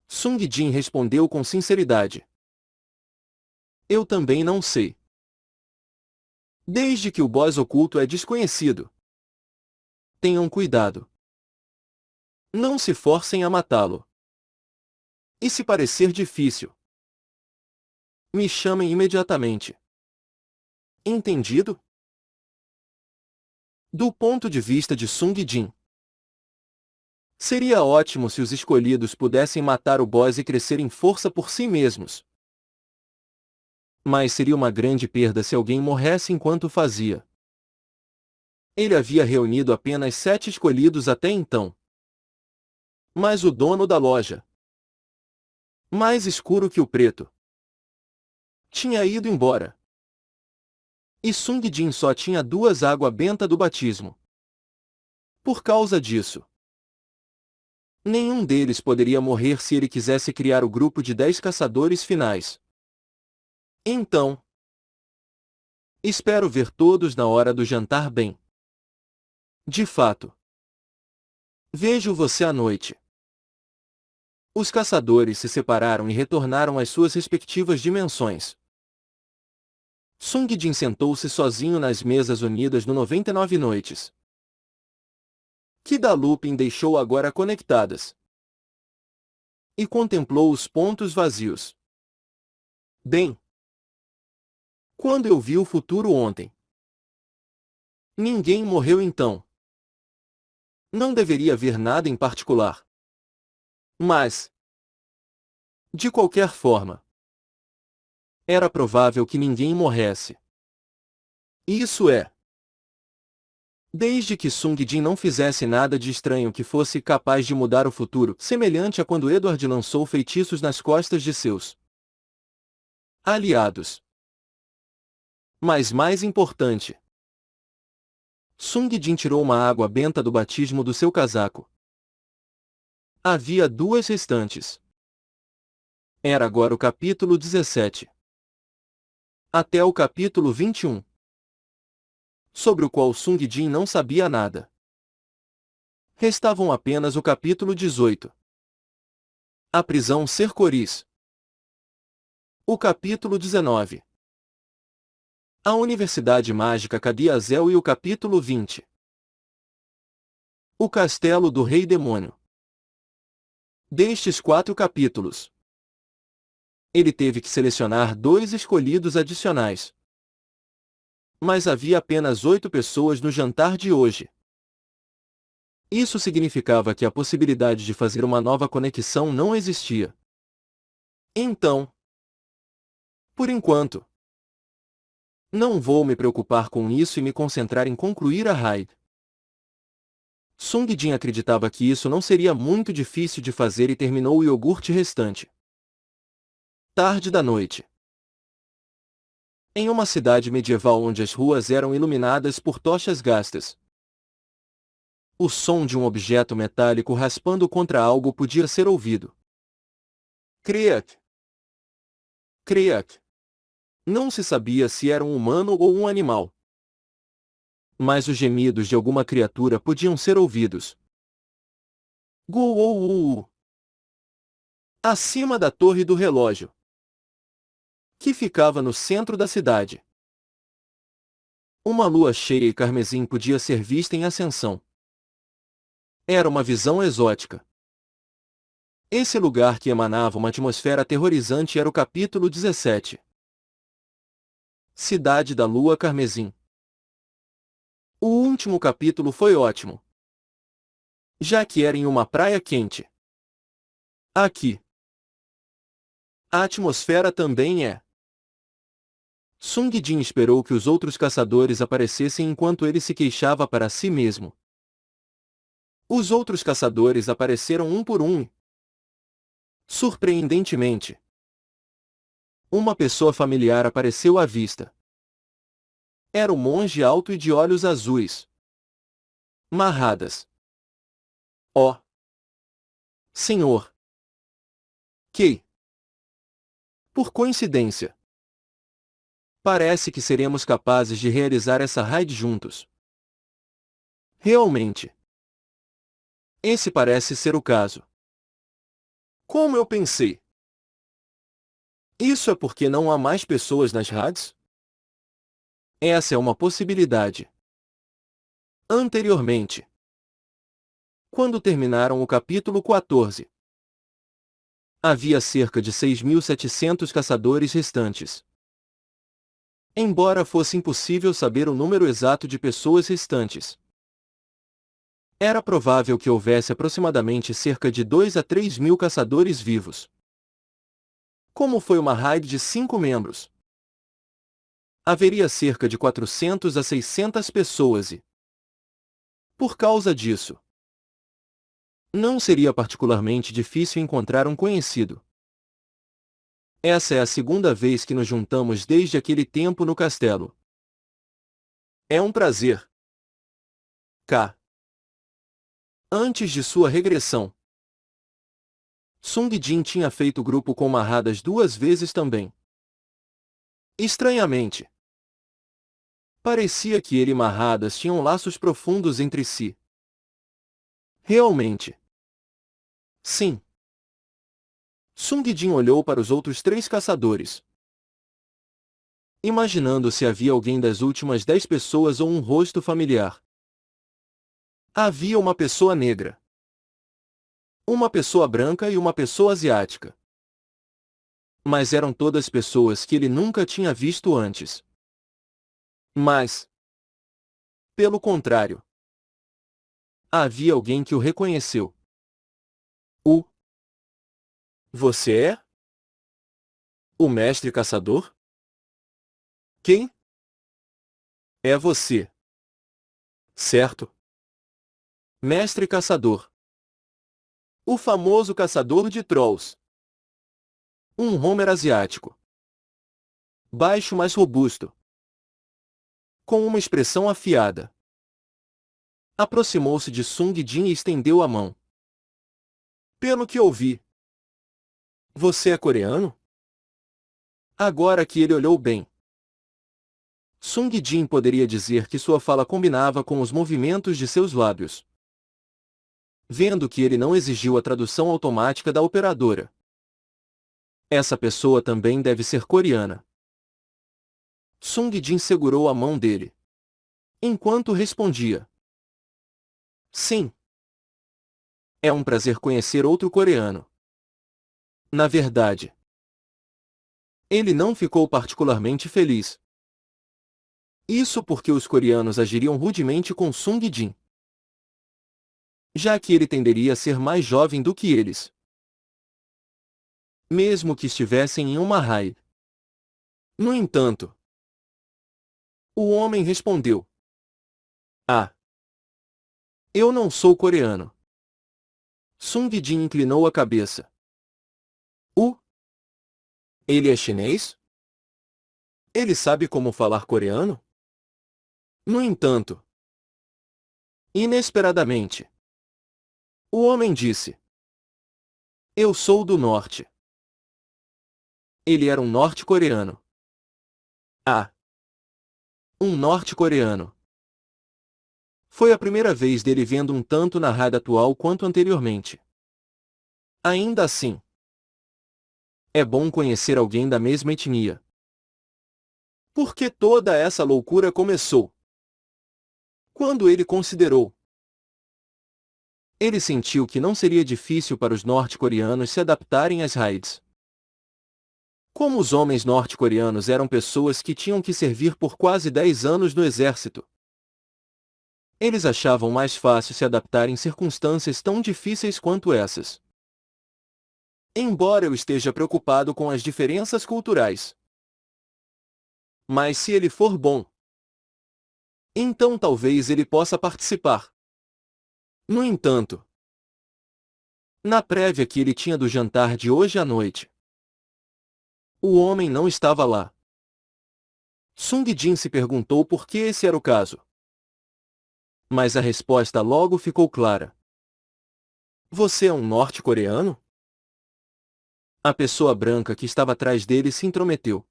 Sung Jin respondeu com sinceridade. Eu também não sei. Desde que o boss oculto é desconhecido, tenham cuidado. Não se forcem a matá-lo. E se parecer difícil, me chamem imediatamente. Entendido? Do ponto de vista de Sung Jin, seria ótimo se os escolhidos pudessem matar o boss e crescer em força por si mesmos. Mas seria uma grande perda se alguém morresse enquanto fazia. Ele havia reunido apenas 7 escolhidos até então. Mas o dono da loja, mais escuro que o preto, tinha ido embora. E Sung Jin só tinha 2 água benta do batismo. Por causa disso, nenhum deles poderia morrer se ele quisesse criar o grupo de 10 caçadores finais. Então, espero ver todos na hora do jantar bem. De fato. Vejo você à noite. Os caçadores se separaram e retornaram às suas respectivas dimensões. Sung Jin sentou-se sozinho nas mesas unidas no 99 noites, que da Lupin deixou agora conectadas, e contemplou os pontos vazios. Bem, quando eu vi o futuro ontem, ninguém morreu então. Não deveria haver nada em particular. Mas, de qualquer forma, era provável que ninguém morresse. Isso é, desde que Sung Jin não fizesse nada de estranho que fosse capaz de mudar o futuro, semelhante a quando Edward lançou feitiços nas costas de seus aliados. Mas mais importante, Sung Jin tirou uma água benta do batismo do seu casaco. Havia 2 restantes. Era agora o capítulo 17. Até o capítulo 21. Sobre o qual Sung Jin não sabia nada. Restavam apenas o capítulo 18. A prisão Cercoris. O capítulo 19. A Universidade Mágica Cadiazel e o capítulo 20. O Castelo do Rei Demônio. Destes 4 capítulos, ele teve que selecionar 2 escolhidos adicionais. Mas havia apenas 8 pessoas no jantar de hoje. Isso significava que a possibilidade de fazer uma nova conexão não existia. Então, por enquanto, não vou me preocupar com isso e me concentrar em concluir a raid. Sung Jin acreditava que isso não seria muito difícil de fazer e terminou o iogurte restante. Tarde da noite. Em uma cidade medieval onde as ruas eram iluminadas por tochas gastas, o som de um objeto metálico raspando contra algo podia ser ouvido. Criac! Criac! Não se sabia se era um humano ou um animal. Mas os gemidos de alguma criatura podiam ser ouvidos. Guou! Acima da torre do relógio, que ficava no centro da cidade. Uma lua cheia e carmesim podia ser vista em ascensão. Era uma visão exótica. Esse lugar que emanava uma atmosfera aterrorizante era o capítulo 17. Cidade da Lua Carmesim. O último capítulo foi ótimo, já que era em uma praia quente. Aqui, a atmosfera também é. Sung Jin esperou que os outros caçadores aparecessem enquanto ele se queixava para si mesmo. Os outros caçadores apareceram um por um. Surpreendentemente, uma pessoa familiar apareceu à vista. Era um monge alto e de olhos azuis. Marradas. Oh! Senhor! Que? Por coincidência, parece que seremos capazes de realizar essa raid juntos. Realmente. Esse parece ser o caso. Como eu pensei. Isso é porque não há mais pessoas nas raids? Essa é uma possibilidade. Anteriormente, quando terminaram o capítulo 14, havia cerca de 6.700 caçadores restantes. Embora fosse impossível saber o número exato de pessoas restantes, era provável que houvesse aproximadamente cerca de 2 a 3 mil caçadores vivos. Como foi uma raid de 5 membros, haveria cerca de 400 a 600 pessoas e, por causa disso, não seria particularmente difícil encontrar um conhecido. Essa é a segunda vez que nos juntamos desde aquele tempo no castelo. É um prazer. K. Antes de sua regressão, Sung Jin tinha feito grupo com Marradas 2 vezes também. Estranhamente, parecia que ele e Marradas tinham laços profundos entre si. Realmente. Sim. Sung Jin olhou para os outros 3 caçadores, imaginando se havia alguém das últimas 10 pessoas ou um rosto familiar. Havia uma pessoa negra, uma pessoa branca e uma pessoa asiática. Mas eram todas pessoas que ele nunca tinha visto antes. Mas, pelo contrário, havia alguém que o reconheceu. Você é? O mestre caçador? Quem? É você. Certo. Mestre caçador. O famoso caçador de trolls. Um Homer asiático. Baixo, mas robusto, com uma expressão afiada. Aproximou-se de Sung Jin e estendeu a mão. Pelo que ouvi, você é coreano? Agora que ele olhou bem, Sung Jin poderia dizer que sua fala combinava com os movimentos de seus lábios. Vendo que ele não exigiu a tradução automática da operadora. Essa pessoa também deve ser coreana. Sung Jin segurou a mão dele, enquanto respondia. Sim. É um prazer conhecer outro coreano. Na verdade, ele não ficou particularmente feliz. Isso porque os coreanos agiriam rudemente com Sung Jin, já que ele tenderia a ser mais jovem do que eles. Mesmo que estivessem em uma raid. No entanto, o homem respondeu: Ah, eu não sou coreano. Sung Jin inclinou a cabeça. Ele é chinês? Ele sabe como falar coreano? No entanto, inesperadamente, o homem disse: Eu sou do norte. Ele era um norte-coreano. Ah, um norte-coreano. Foi a primeira vez dele vendo um tanto na raid atual quanto anteriormente. Ainda assim, é bom conhecer alguém da mesma etnia. Por que toda essa loucura começou? Quando ele considerou. Ele sentiu que não seria difícil para os norte-coreanos se adaptarem às raids. Como os homens norte-coreanos eram pessoas que tinham que servir por quase 10 anos no exército, eles achavam mais fácil se adaptar em circunstâncias tão difíceis quanto essas. Embora eu esteja preocupado com as diferenças culturais. Mas se ele for bom, então talvez ele possa participar. No entanto, na prévia que ele tinha do jantar de hoje à noite, o homem não estava lá. Sung Jin se perguntou por que esse era o caso. Mas a resposta logo ficou clara. Você é um norte-coreano? A pessoa branca que estava atrás dele se intrometeu.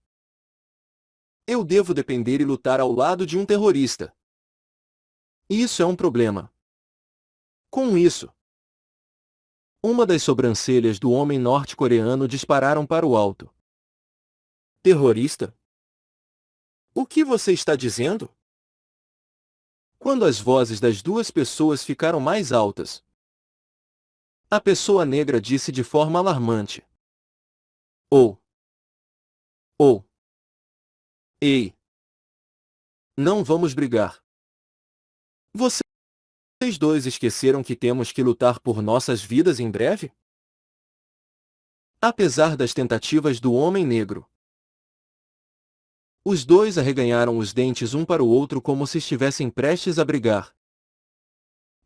Eu devo depender e lutar ao lado de um terrorista. Isso é um problema. Com isso, uma das sobrancelhas do homem norte-coreano dispararam para o alto. Terrorista? O que você está dizendo? Quando as vozes das duas pessoas ficaram mais altas, a pessoa negra disse de forma alarmante. Oh! Oh! Ei! Não vamos brigar. Vocês dois esqueceram que temos que lutar por nossas vidas em breve? Apesar das tentativas do homem negro, os dois arreganharam os dentes um para o outro como se estivessem prestes a brigar.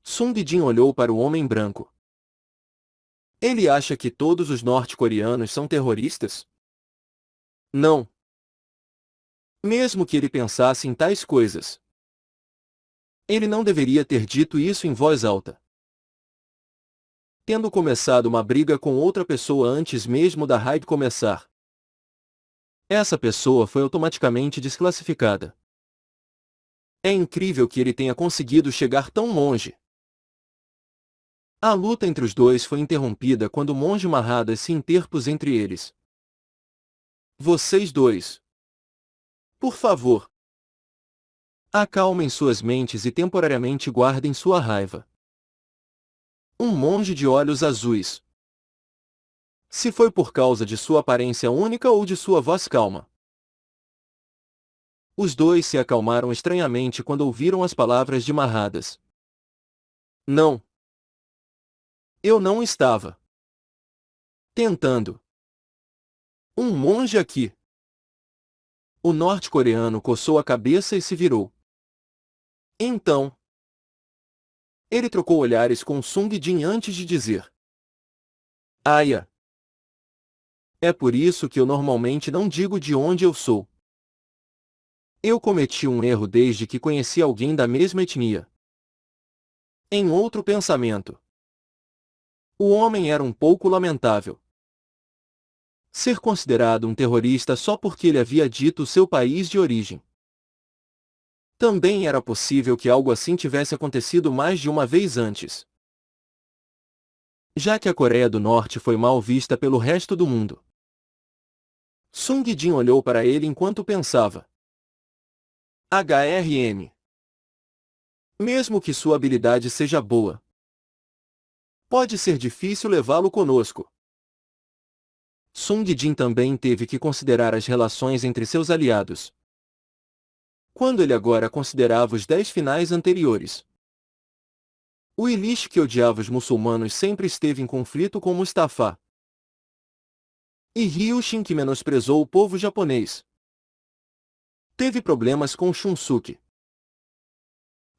Sung Jin olhou para o homem branco. Ele acha que todos os norte-coreanos são terroristas? Não. Mesmo que ele pensasse em tais coisas, ele não deveria ter dito isso em voz alta. Tendo começado uma briga com outra pessoa antes mesmo da raid começar, essa pessoa foi automaticamente desclassificada. É incrível que ele tenha conseguido chegar tão longe. A luta entre os dois foi interrompida quando o monge Mahadas se interpôs entre eles. Vocês dois. Por favor. Acalmem suas mentes e temporariamente guardem sua raiva. Um monge de olhos azuis. Se foi por causa de sua aparência única ou de sua voz calma. Os dois se acalmaram estranhamente quando ouviram as palavras de Mahadas. Não. Eu não estava tentando. Um monge aqui. O norte-coreano coçou a cabeça e se virou. Então, ele trocou olhares com Sung Jin antes de dizer. Aia. É por isso que eu normalmente não digo de onde eu sou. Eu cometi um erro desde que conheci alguém da mesma etnia. Em outro pensamento, o homem era um pouco lamentável. Ser considerado um terrorista só porque ele havia dito seu país de origem. Também era possível que algo assim tivesse acontecido mais de uma vez antes. Já que a Coreia do Norte foi mal vista pelo resto do mundo. Sung Jin olhou para ele enquanto pensava. HRM. Mesmo que sua habilidade seja boa, pode ser difícil levá-lo conosco. Sung Jin também teve que considerar as relações entre seus aliados. quando ele agora considerava os 10 finais anteriores. O Ilish, que odiava os muçulmanos, sempre esteve em conflito com Mustafa. E Ryushin, que menosprezou o povo japonês, teve problemas com Shunsuke.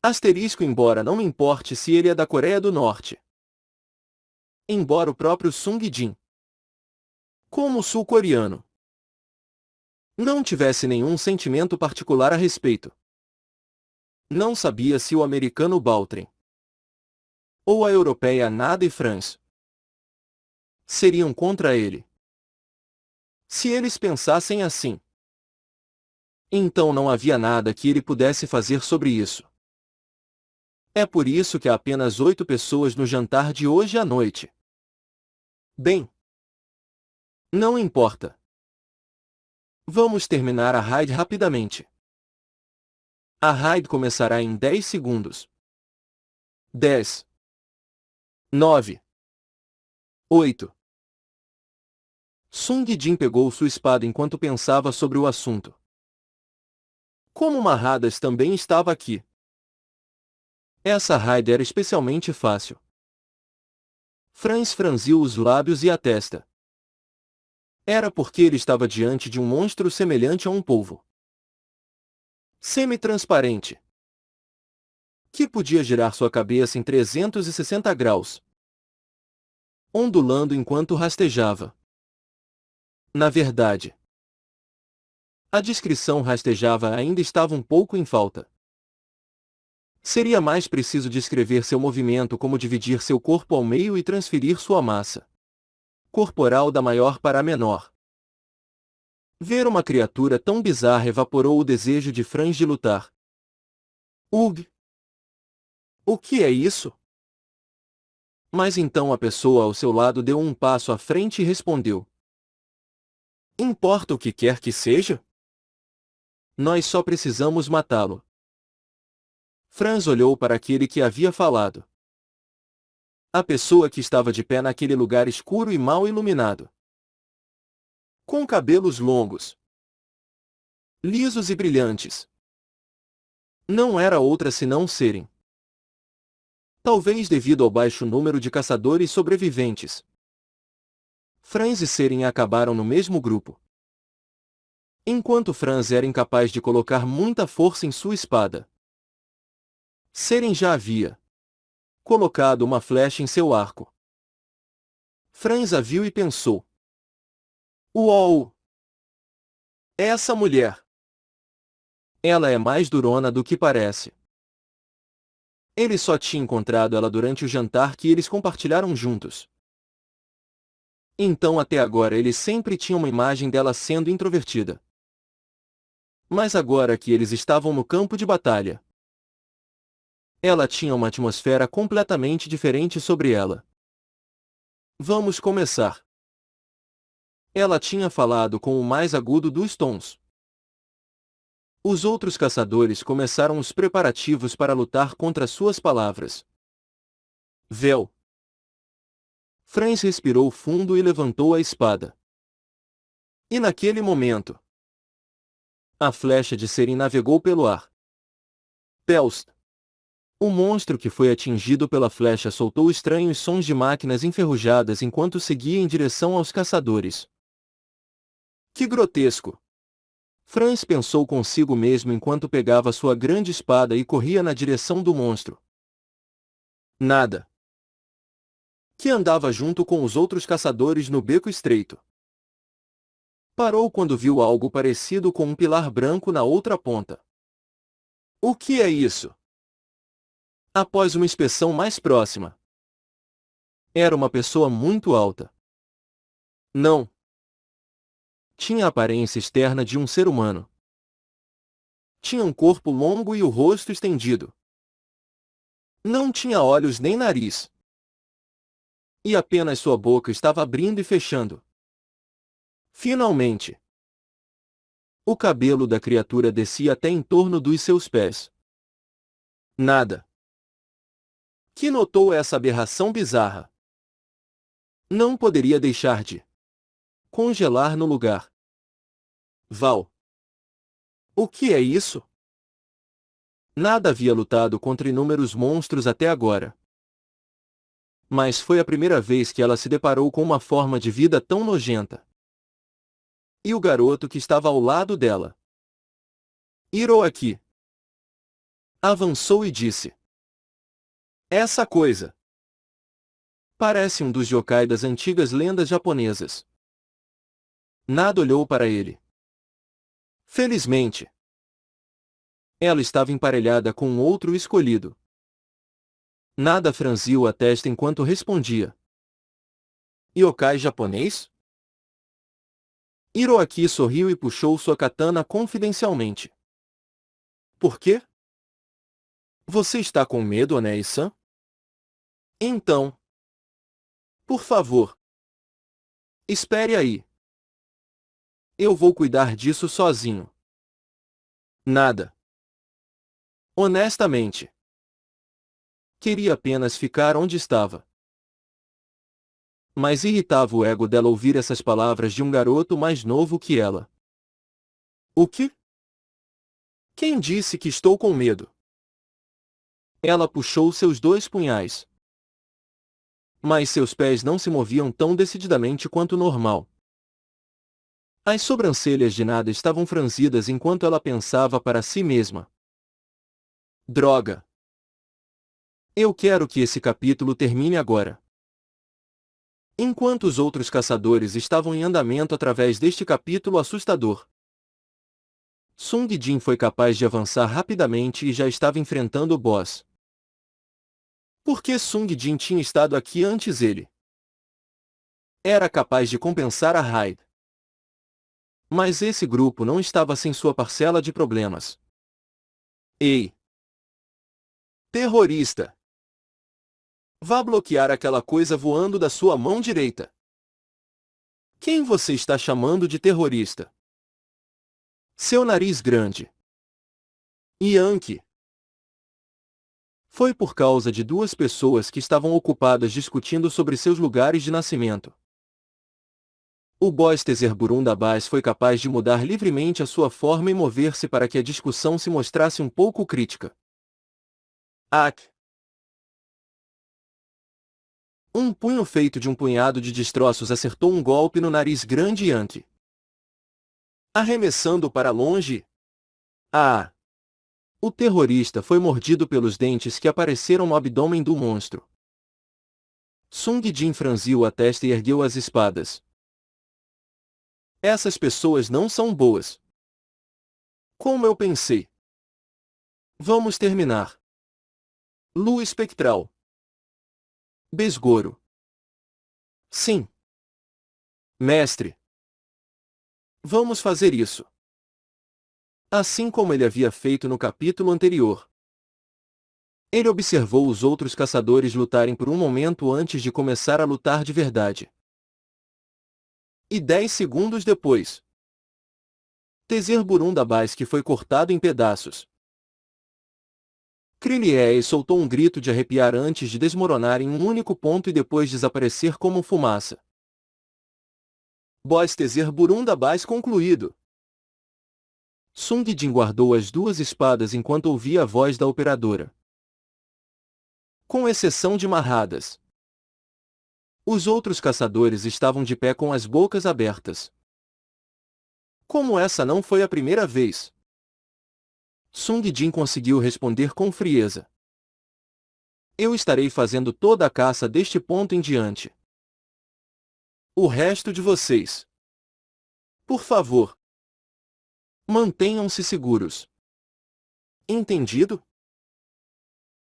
Asterisco, embora não me importe se ele é da Coreia do Norte. Embora o próprio Sung Jin, como sul-coreano, não tivesse nenhum sentimento particular a respeito. Não sabia se o americano Baltrin ou a europeia Nada e Franz seriam contra ele. Se eles pensassem assim, então não havia nada que ele pudesse fazer sobre isso. É por isso que há apenas 8 pessoas no jantar de hoje à noite. Bem, não importa. Vamos terminar a raid rapidamente. A raid começará em 10 segundos. 10, 9, 8. Sung Jin pegou sua espada enquanto pensava sobre o assunto. Como Mahadas também estava aqui, essa raid era especialmente fácil. Franz franziu os lábios e a testa. Era porque ele estava diante de um monstro semelhante a um polvo semi-transparente, que podia girar sua cabeça em 360 graus, ondulando enquanto rastejava. Na verdade, a descrição rastejava ainda estava um pouco em falta. Seria mais preciso descrever seu movimento, como dividir seu corpo ao meio e transferir sua massa corporal da maior para a menor. Ver uma criatura tão bizarra evaporou o desejo de Franz de lutar. Ugh! O que é isso? Mas então a pessoa ao seu lado deu um passo à frente e respondeu: Importa o que quer que seja? Nós só precisamos matá-lo. Franz olhou para aquele que havia falado. A pessoa que estava de pé naquele lugar escuro e mal iluminado, com cabelos longos, lisos e brilhantes. Não era outra senão Seren. Talvez devido ao baixo número de caçadores sobreviventes, Franz e Seren acabaram no mesmo grupo. Enquanto Franz era incapaz de colocar muita força em sua espada, Seren já havia colocado uma flecha em seu arco. Franz a viu e pensou: Uou! Essa mulher! Ela é mais durona do que parece. Ele só tinha encontrado ela durante o jantar que eles compartilharam juntos. Então até agora ele sempre tinha uma imagem dela sendo introvertida. Mas agora que eles estavam no campo de batalha, ela tinha uma atmosfera completamente diferente sobre ela. Vamos começar. Ela tinha falado com o mais agudo dos tons. Os outros caçadores começaram os preparativos para lutar contra suas palavras. Véu. Franz respirou fundo e levantou a espada. E naquele momento, a flecha de Seren navegou pelo ar. Pelst. O monstro que foi atingido pela flecha soltou estranhos sons de máquinas enferrujadas enquanto seguia em direção aos caçadores. Que grotesco! Franz pensou consigo mesmo enquanto pegava sua grande espada e corria na direção do monstro. Nada. Que andava junto com os outros caçadores no beco estreito. Parou quando viu algo parecido com um pilar branco na outra ponta. O que é isso? Após uma inspeção mais próxima, era uma pessoa muito alta. Não. Tinha a aparência externa de um ser humano. Tinha um corpo longo e o rosto estendido. Não tinha olhos nem nariz. E apenas sua boca estava abrindo e fechando. Finalmente, o cabelo da criatura descia até em torno dos seus pés. Nada. Que notou essa aberração bizarra. Não poderia deixar de congelar no lugar. Val. O que é isso? Nada havia lutado contra inúmeros monstros até agora. Mas foi a primeira vez que ela se deparou com uma forma de vida tão nojenta. E o garoto que estava ao lado dela. Hiroaki avançou e disse: Essa coisa parece um dos yokai das antigas lendas japonesas. Nada olhou para ele. Felizmente, ela estava emparelhada com um outro escolhido. Nada franziu a testa enquanto respondia. Yokai japonês? Hiroaki sorriu e puxou sua katana confidencialmente. Por quê? Você está com medo, Onei-san? Então, por favor, espere aí. Eu vou cuidar disso sozinho. Nada. Honestamente, queria apenas ficar onde estava. Mas irritava o ego dela ouvir essas palavras de um garoto mais novo que ela. O quê? Quem disse que estou com medo? Ela puxou seus dois punhais. Mas seus pés não se moviam tão decididamente quanto normal. As sobrancelhas de nada estavam franzidas enquanto ela pensava para si mesma. Droga! Eu quero que esse capítulo termine agora. Enquanto os outros caçadores estavam em andamento através deste capítulo assustador, Sung Jin foi capaz de avançar rapidamente e já estava enfrentando o boss. Por que Sung Jin tinha estado aqui antes ele? Era capaz de compensar a raid. Mas esse grupo não estava sem sua parcela de problemas. Ei! Terrorista! Vá bloquear aquela coisa voando da sua mão direita. Quem você está chamando de terrorista? Seu nariz grande. Yankee. Foi por causa de duas pessoas que estavam ocupadas discutindo sobre seus lugares de nascimento. O boss Teserburundabás foi capaz de mudar livremente a sua forma e mover-se para que a discussão se mostrasse um pouco crítica. Ak! Um punho feito de um punhado de destroços acertou um golpe no nariz grande Yankee. Arremessando para longe. Ah! O terrorista foi mordido pelos dentes que apareceram no abdômen do monstro. Sung Jin franziu a testa e ergueu as espadas. Essas pessoas não são boas. Como eu pensei. Vamos terminar. Lua espectral. Besgoro. Sim. Mestre. Vamos fazer isso. Assim como ele havia feito no capítulo anterior. Ele observou os outros caçadores lutarem por um momento antes de começar a lutar de verdade. E 10 segundos depois, Teserburundabás que foi cortado em pedaços. Krillieei soltou um grito de arrepiar antes de desmoronar em um único ponto e depois desaparecer como fumaça. Boss Teserburundabás concluído. Sung Jin guardou as duas espadas enquanto ouvia a voz da operadora. Com exceção de Marradas. Os outros caçadores estavam de pé com as bocas abertas. Como essa não foi a primeira vez? Sung Jin conseguiu responder com frieza. Eu estarei fazendo toda a caça deste ponto em diante. O resto de vocês. Por favor. Mantenham-se seguros. Entendido?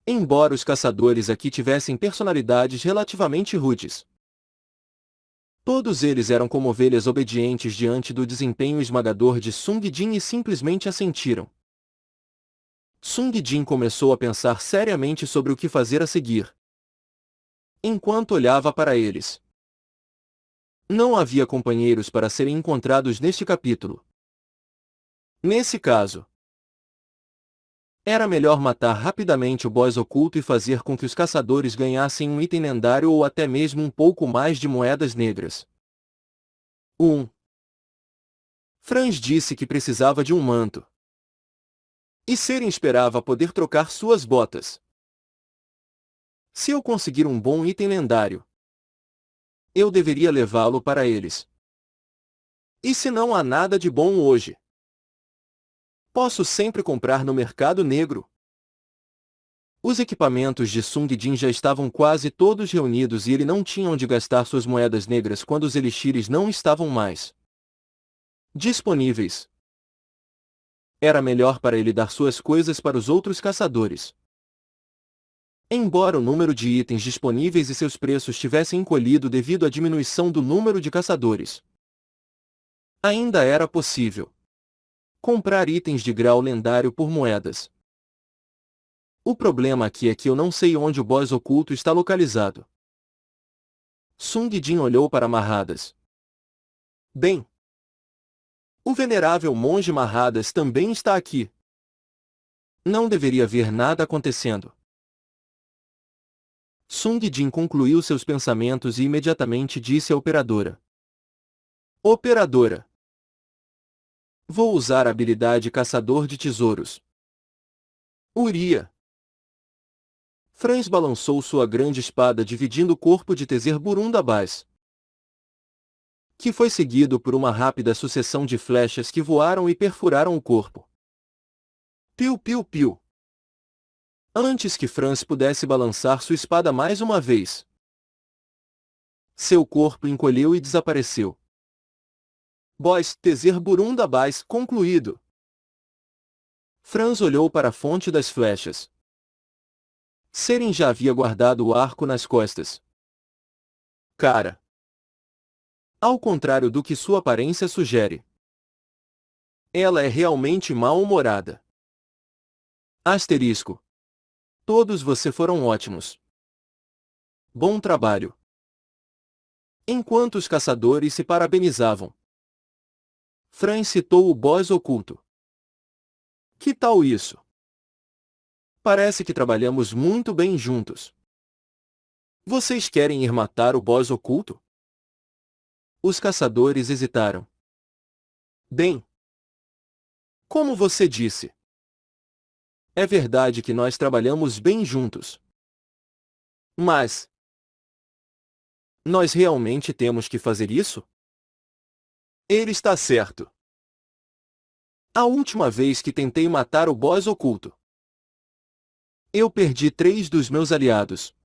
Embora os caçadores aqui tivessem personalidades relativamente rudes, todos eles eram como ovelhas obedientes diante do desempenho esmagador de Sung Jin e simplesmente assentiram. Sung Jin começou a pensar seriamente sobre o que fazer a seguir. Enquanto olhava para eles. Não havia companheiros para serem encontrados neste capítulo. Nesse caso, era melhor matar rapidamente o boss oculto e fazer com que os caçadores ganhassem um item lendário ou até mesmo um pouco mais de moedas negras. 1. Franz disse que precisava de um manto. E Seren esperava poder trocar suas botas. Se eu conseguir um bom item lendário, eu deveria levá-lo para eles. E se não há nada de bom hoje? Posso sempre comprar no mercado negro. Os equipamentos de Sung Jin já estavam quase todos reunidos e ele não tinha onde gastar suas moedas negras quando os elixires não estavam mais disponíveis. Era melhor para ele dar suas coisas para os outros caçadores. Embora o número de itens disponíveis e seus preços tivessem encolhido devido à diminuição do número de caçadores, ainda era possível comprar itens de grau lendário por moedas. O problema aqui é que eu não sei onde o boss oculto está localizado. Sung Jin olhou para Marradas. Bem, o venerável monge Marradas também está aqui. Não deveria haver nada acontecendo. Sung Jin concluiu seus pensamentos e imediatamente disse à operadora. Operadora. Vou usar a habilidade Caçador de Tesouros. Uria. Franz balançou sua grande espada dividindo o corpo de Tezer-Burun-Dabás, que foi seguido por uma rápida sucessão de flechas que voaram e perfuraram o corpo. Piu-piu-piu. Antes que Franz pudesse balançar sua espada mais uma vez, seu corpo encolheu e desapareceu. Boss Tezer-Burun-Dabás concluído. Franz olhou para a fonte das flechas. Seren já havia guardado o arco nas costas. Cara. Ao contrário do que sua aparência sugere, ela é realmente mal-humorada. Asterisco. Todos vocês foram ótimos. Bom trabalho. Enquanto os caçadores se parabenizavam, Franz citou o boss oculto. Que tal isso? Parece que trabalhamos muito bem juntos. Vocês querem ir matar o boss oculto? Os caçadores hesitaram. Bem, como você disse, é verdade que nós trabalhamos bem juntos. Mas nós realmente temos que fazer isso? Ele está certo. A última vez que tentei matar o boss oculto, eu perdi 3 dos meus aliados.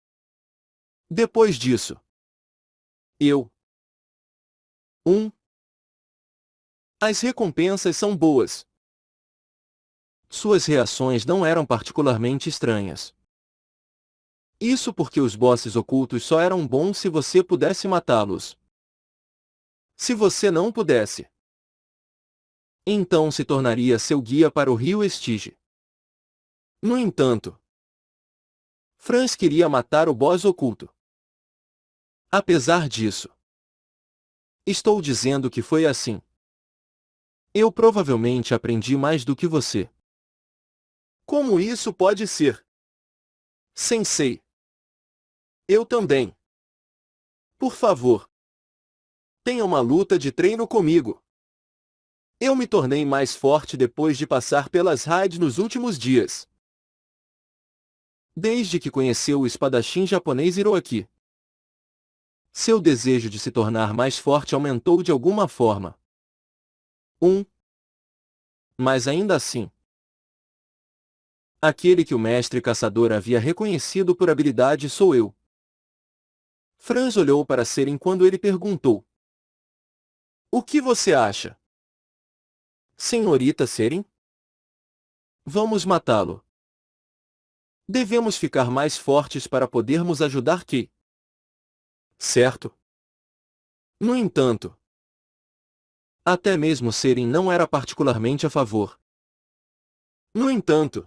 Depois disso, eu... As recompensas são boas. Suas reações não eram particularmente estranhas. Isso porque os bosses ocultos só eram bons se você pudesse matá-los. Se você não pudesse, então se tornaria seu guia para o rio Estige. No entanto, Franz queria matar o boss oculto. Apesar disso, estou dizendo que foi assim. Eu provavelmente aprendi mais do que você. Como isso pode ser? Sensei. Eu também. Por favor, tenha uma luta de treino comigo. Eu me tornei mais forte depois de passar pelas raids nos últimos dias. Desde que conheceu o espadachim japonês Hiroaki. Seu desejo de se tornar mais forte aumentou de alguma forma. Mas ainda assim, aquele que o mestre caçador havia reconhecido por habilidade sou eu. Franz olhou para Seren quando ele perguntou. O que você acha? Senhorita Seren? Vamos matá-lo. Devemos ficar mais fortes para podermos ajudar Kei. Certo? No entanto, até mesmo Seren não era particularmente a favor. No entanto...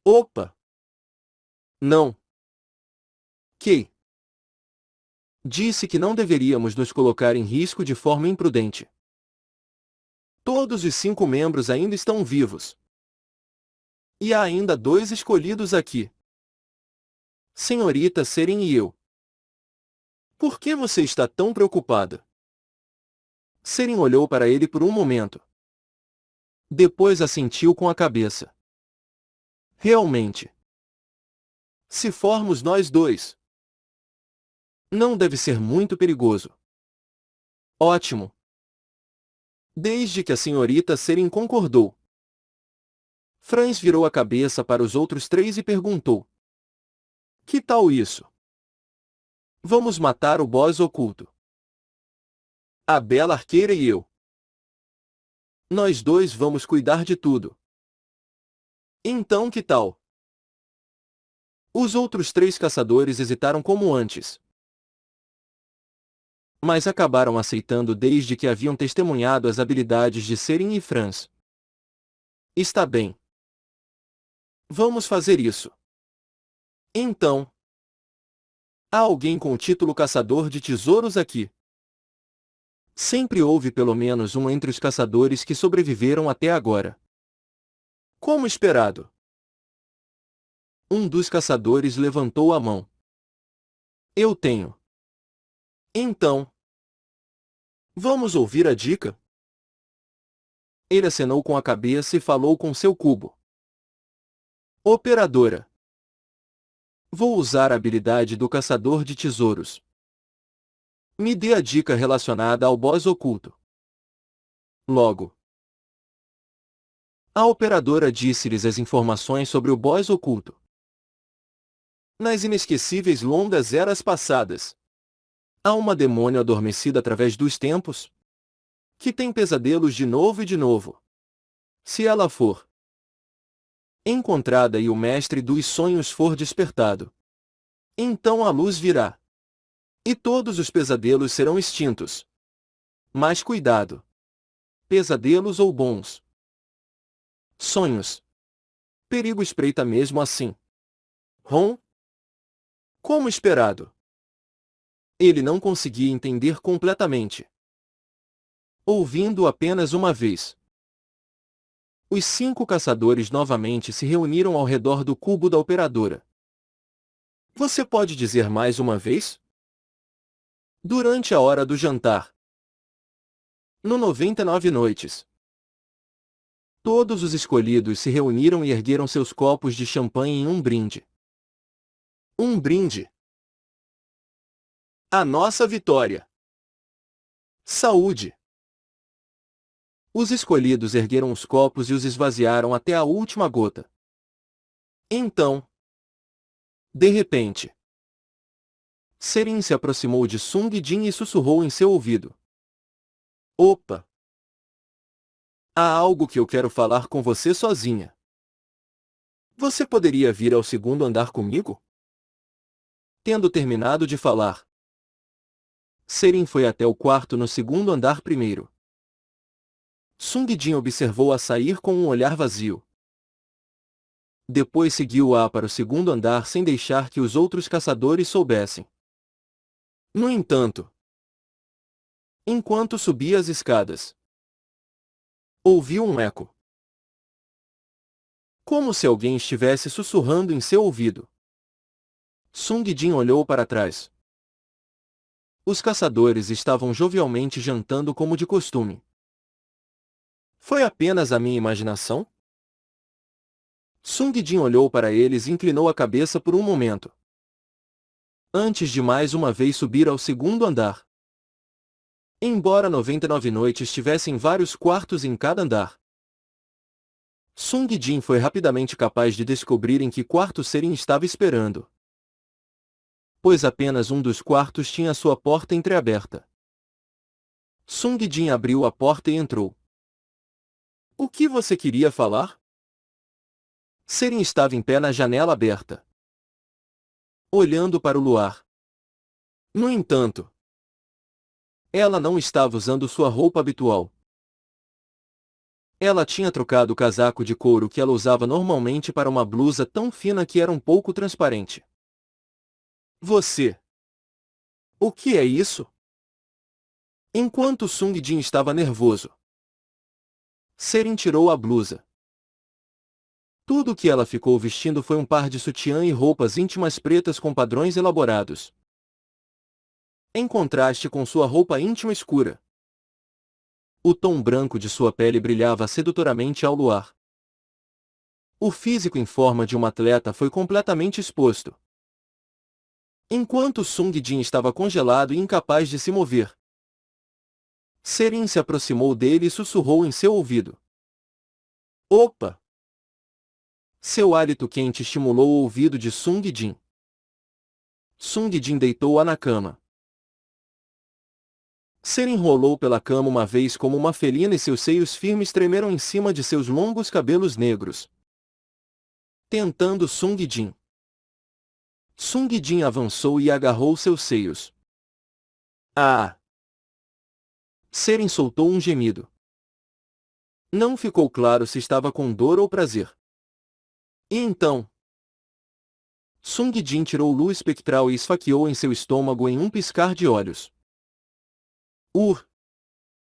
Opa! Não. Kei disse que não deveríamos nos colocar em risco de forma imprudente. Todos os 5 membros ainda estão vivos. E há ainda 2 escolhidos aqui. Senhorita Seren e eu. Por que você está tão preocupada? Seren olhou para ele por um momento. Depois assentiu com a cabeça. Realmente. Se formos nós dois. Não deve ser muito perigoso. Ótimo. Desde que a senhorita Seren concordou. Franz virou a cabeça para os outros três e perguntou. Que tal isso? Vamos matar o boss oculto. A bela arqueira e eu. Nós dois vamos cuidar de tudo. Então que tal? Os outros três caçadores hesitaram como antes. Mas acabaram aceitando desde que haviam testemunhado as habilidades de Seren e Franz. Está bem. Vamos fazer isso. Então. Há alguém com o título Caçador de Tesouros aqui. Sempre houve pelo menos um entre os caçadores que sobreviveram até agora. Como esperado. Um dos caçadores levantou a mão. Eu tenho. Então. Vamos ouvir a dica? Ele acenou com a cabeça e falou com seu cubo. Operadora. Vou usar a habilidade do caçador de tesouros. Me dê a dica relacionada ao boss oculto. Logo. A operadora disse-lhes as informações sobre o boss oculto. Nas inesquecíveis longas eras passadas, há uma demônio adormecida através dos tempos, que tem pesadelos de novo e de novo. Se ela for encontrada e o mestre dos sonhos for despertado, então a luz virá. E todos os pesadelos serão extintos. Mas cuidado! Pesadelos ou bons sonhos. Perigo espreita mesmo assim. Ron? Como esperado. Ele não conseguia entender completamente. Ouvindo apenas uma vez. Os 5 caçadores novamente se reuniram ao redor do cubo da operadora. Você pode dizer mais uma vez? Durante a hora do jantar. No 99 noites. Todos os escolhidos se reuniram e ergueram seus copos de champanhe em um brinde. Um brinde. A nossa vitória. Saúde. Os escolhidos ergueram os copos e os esvaziaram até a última gota. Então, de repente, Seren se aproximou de Sung Jin e sussurrou em seu ouvido. Opa! Há algo que eu quero falar com você sozinha. Você poderia vir ao segundo andar comigo? Tendo terminado de falar, Seren foi até o quarto no segundo andar primeiro. Sung Jin observou-a sair com um olhar vazio. Depois seguiu-a para o segundo andar sem deixar que os outros caçadores soubessem. No entanto, enquanto subia as escadas, ouviu um eco. Como se alguém estivesse sussurrando em seu ouvido. Sung Jin olhou para trás. Os caçadores estavam jovialmente jantando como de costume. Foi apenas a minha imaginação? Sung Jin olhou para eles e inclinou a cabeça por um momento. Antes de mais uma vez subir ao segundo andar. Embora 99 noites tivessem vários quartos em cada andar, Sung Jin foi rapidamente capaz de descobrir em que quarto Seren estava esperando. Pois apenas um dos quartos tinha sua porta entreaberta. Sung Jin abriu a porta e entrou. O que você queria falar? Seren estava em pé na janela aberta, olhando para o luar. No entanto, ela não estava usando sua roupa habitual. Ela tinha trocado o casaco de couro que ela usava normalmente para uma blusa tão fina que era um pouco transparente. Você! O que é isso? Enquanto Sung Jin estava nervoso, Seren tirou a blusa. Tudo o que ela ficou vestindo foi um par de sutiã e roupas íntimas pretas com padrões elaborados, em contraste com sua roupa íntima escura. O tom branco de sua pele brilhava sedutoramente ao luar. O físico em forma de um atleta foi completamente exposto. Enquanto Sung Jin estava congelado e incapaz de se mover, Seren se aproximou dele e sussurrou em seu ouvido. Opa! Seu hálito quente estimulou o ouvido de Sung Jin. Sung Jin deitou-a na cama. Seren rolou pela cama uma vez como uma felina e seus seios firmes tremeram em cima de seus longos cabelos negros. Tentando Sung Jin. Sung Jin avançou e agarrou seus seios. Ah! Seren soltou um gemido. Não ficou claro se estava com dor ou prazer. E então? Sung Jin tirou luz espectral e esfaqueou em seu estômago em um piscar de olhos.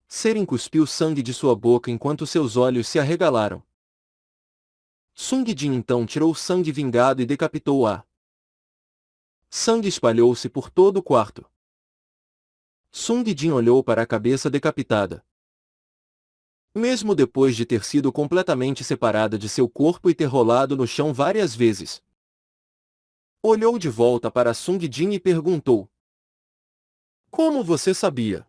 Seren cuspiu sangue de sua boca enquanto seus olhos se arregalaram. Sung Jin então tirou sangue vingado e decapitou-a. Sangue espalhou-se por todo o quarto. Sung Jin olhou para a cabeça decapitada. Mesmo depois de ter sido completamente separada de seu corpo e ter rolado no chão várias vezes, olhou de volta para Sung Jin e perguntou: Como você sabia?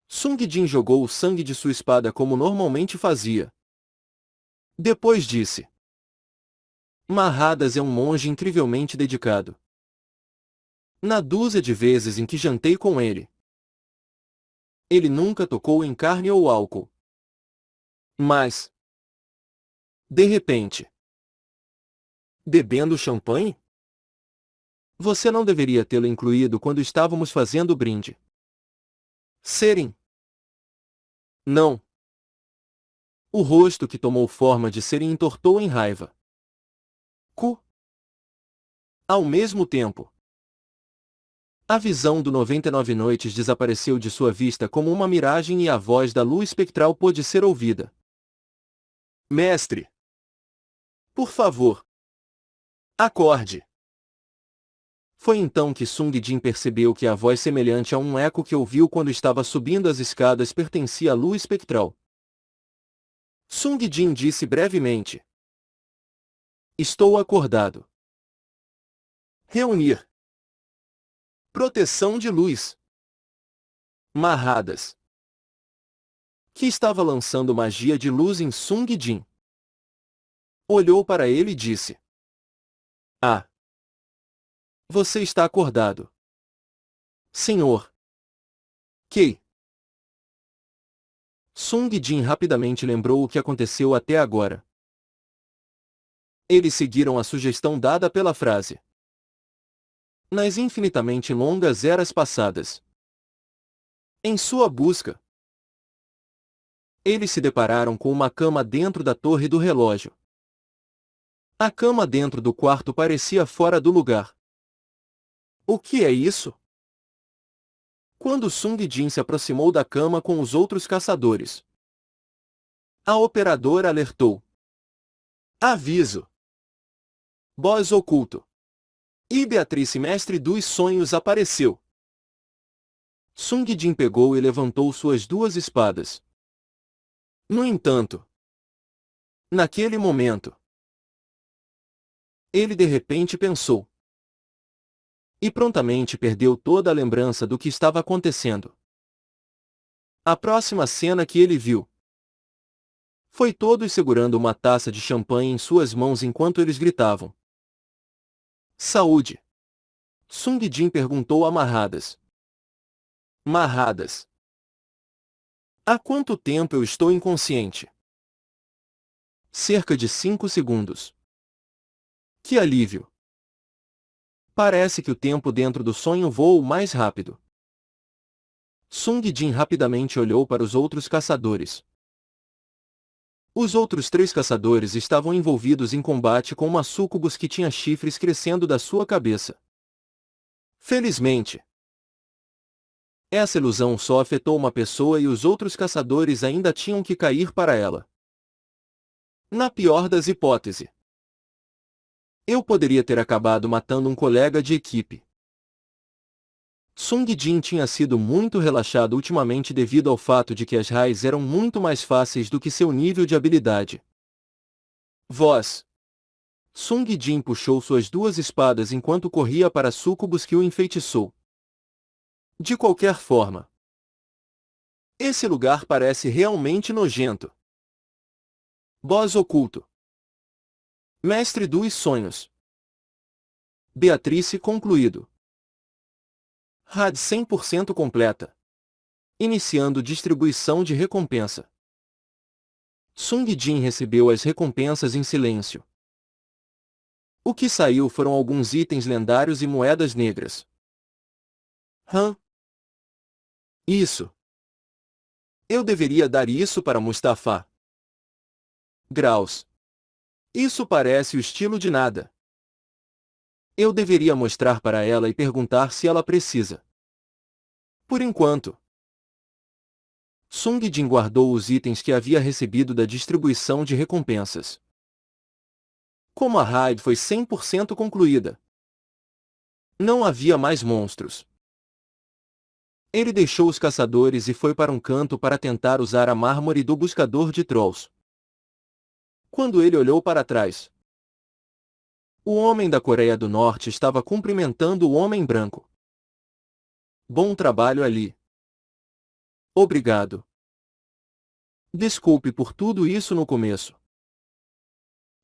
Sung Jin jogou o sangue de sua espada como normalmente fazia. Depois disse: Mahadas é um monge incrivelmente dedicado. Na dúzia de vezes em que jantei com ele, ele nunca tocou em carne ou álcool. Mas, de repente, bebendo champanhe? Você não deveria tê-lo incluído quando estávamos fazendo o brinde. Seren. Não. O rosto que tomou forma de Seren entortou em raiva. Ao mesmo tempo, a visão do 99 Noites desapareceu de sua vista como uma miragem e a voz da lua espectral pôde ser ouvida. Mestre! Por favor! Acorde! Foi então que Sung Jin percebeu que a voz semelhante a um eco que ouviu quando estava subindo as escadas pertencia à lua espectral. Sung Jin disse brevemente: Estou acordado. Reunir. Proteção de luz. Mahadas. Que estava lançando magia de luz em Sung Jin. Olhou para ele e disse: Ah! Você está acordado. Senhor. Que? Sung Jin rapidamente lembrou o que aconteceu até agora. Eles seguiram a sugestão dada pela frase. Nas infinitamente longas eras passadas. Em sua busca, eles se depararam com uma cama dentro da torre do relógio. A cama dentro do quarto parecia fora do lugar. O que é isso? Quando Sung Jin se aproximou da cama com os outros caçadores, a operadora alertou. Aviso! Boss oculto. E Beatrice Mestre dos Sonhos apareceu. Sung Jin pegou e levantou suas duas espadas. No entanto, naquele momento, ele de repente pensou. E prontamente perdeu toda a lembrança do que estava acontecendo. A próxima cena que ele viu foi todos segurando uma taça de champanhe em suas mãos enquanto eles gritavam. Saúde! Sung Jin perguntou a Mahadas. Mahadas. Há quanto tempo eu estou inconsciente? Cerca de 5 segundos. Que alívio! Parece que o tempo dentro do sonho voa mais rápido. Sung Jin rapidamente olhou para os outros caçadores. Os outros 3 caçadores estavam envolvidos em combate com uma súcubus que tinha chifres crescendo da sua cabeça. Felizmente, essa ilusão só afetou uma pessoa e os outros caçadores ainda tinham que cair para ela. Na pior das hipóteses, eu poderia ter acabado matando um colega de equipe. Sung Jin tinha sido muito relaxado ultimamente devido ao fato de que as raids eram muito mais fáceis do que seu nível de habilidade. Voz. Sung Jin puxou suas duas espadas enquanto corria para Sucubus que o enfeitiçou. De qualquer forma, esse lugar parece realmente nojento. Boss oculto. Mestre dos sonhos. Beatrice concluído. RAD 100% completa. Iniciando distribuição de recompensa. Sung Jin recebeu as recompensas em silêncio. O que saiu foram alguns itens lendários e moedas negras. Isso. Eu deveria dar isso para Mustafa. Graus. Isso parece o estilo de nada. Eu deveria mostrar para ela e perguntar se ela precisa. Por enquanto. Sung Jin guardou os itens que havia recebido da distribuição de recompensas. Como a raid foi 100% concluída, não havia mais monstros. Ele deixou os caçadores e foi para um canto para tentar usar a mármore do buscador de trolls. Quando ele olhou para trás, o homem da Coreia do Norte estava cumprimentando o homem branco. Bom trabalho ali. Obrigado. Desculpe por tudo isso no começo.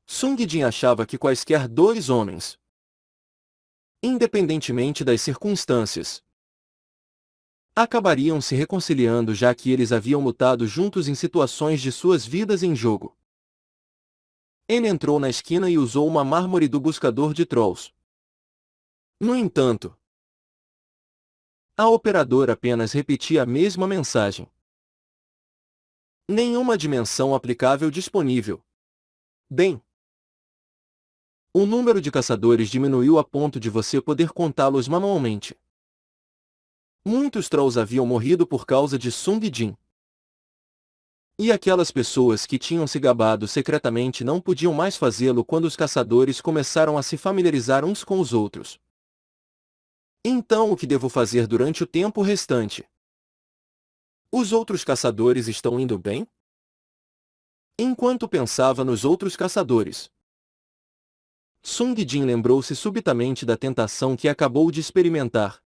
Sung Jin achava que quaisquer dois homens, independentemente das circunstâncias, acabariam se reconciliando já que eles haviam lutado juntos em situações de suas vidas em jogo. Ele entrou na esquina e usou uma mármore do buscador de trolls. No entanto, a operadora apenas repetia a mesma mensagem. Nenhuma dimensão aplicável disponível. Bem, o número de caçadores diminuiu a ponto de você poder contá-los manualmente. Muitos trolls haviam morrido por causa de Sung Jin. E aquelas pessoas que tinham se gabado secretamente não podiam mais fazê-lo quando os caçadores começaram a se familiarizar uns com os outros. Então o que devo fazer durante o tempo restante? Os outros caçadores estão indo bem? Enquanto pensava nos outros caçadores, Sung Jin lembrou-se subitamente da tentação que acabou de experimentar.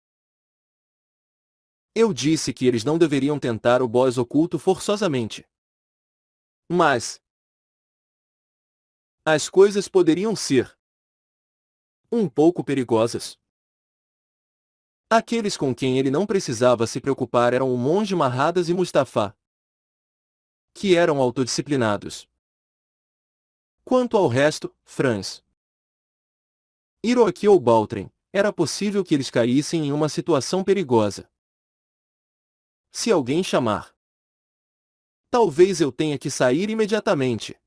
Eu disse que eles não deveriam tentar o boss oculto forçosamente. Mas as coisas poderiam ser um pouco perigosas. Aqueles com quem ele não precisava se preocupar eram o monge Marradas e Mustafa, que eram autodisciplinados. Quanto ao resto, Franz, Hiroki ou Baltren, era possível que eles caíssem em uma situação perigosa. Se alguém chamar, talvez eu tenha que sair imediatamente.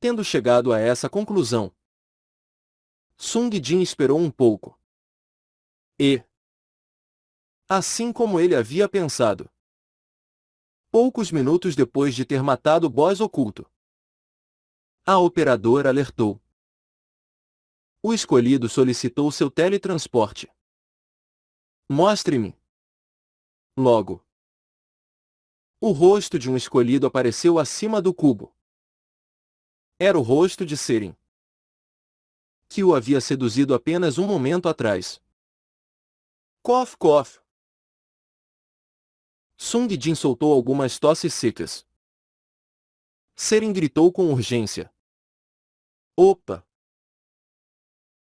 Tendo chegado a essa conclusão, Sung Jin esperou um pouco. E, assim como ele havia pensado, poucos minutos depois de ter matado o boss oculto, a operadora alertou. O escolhido solicitou seu teletransporte. Mostre-me. Logo, o rosto de um escolhido apareceu acima do cubo. Era o rosto de Seren, que o havia seduzido apenas um momento atrás. Cof, cof. Sung Jin soltou algumas tosses secas. Seren gritou com urgência. Opa!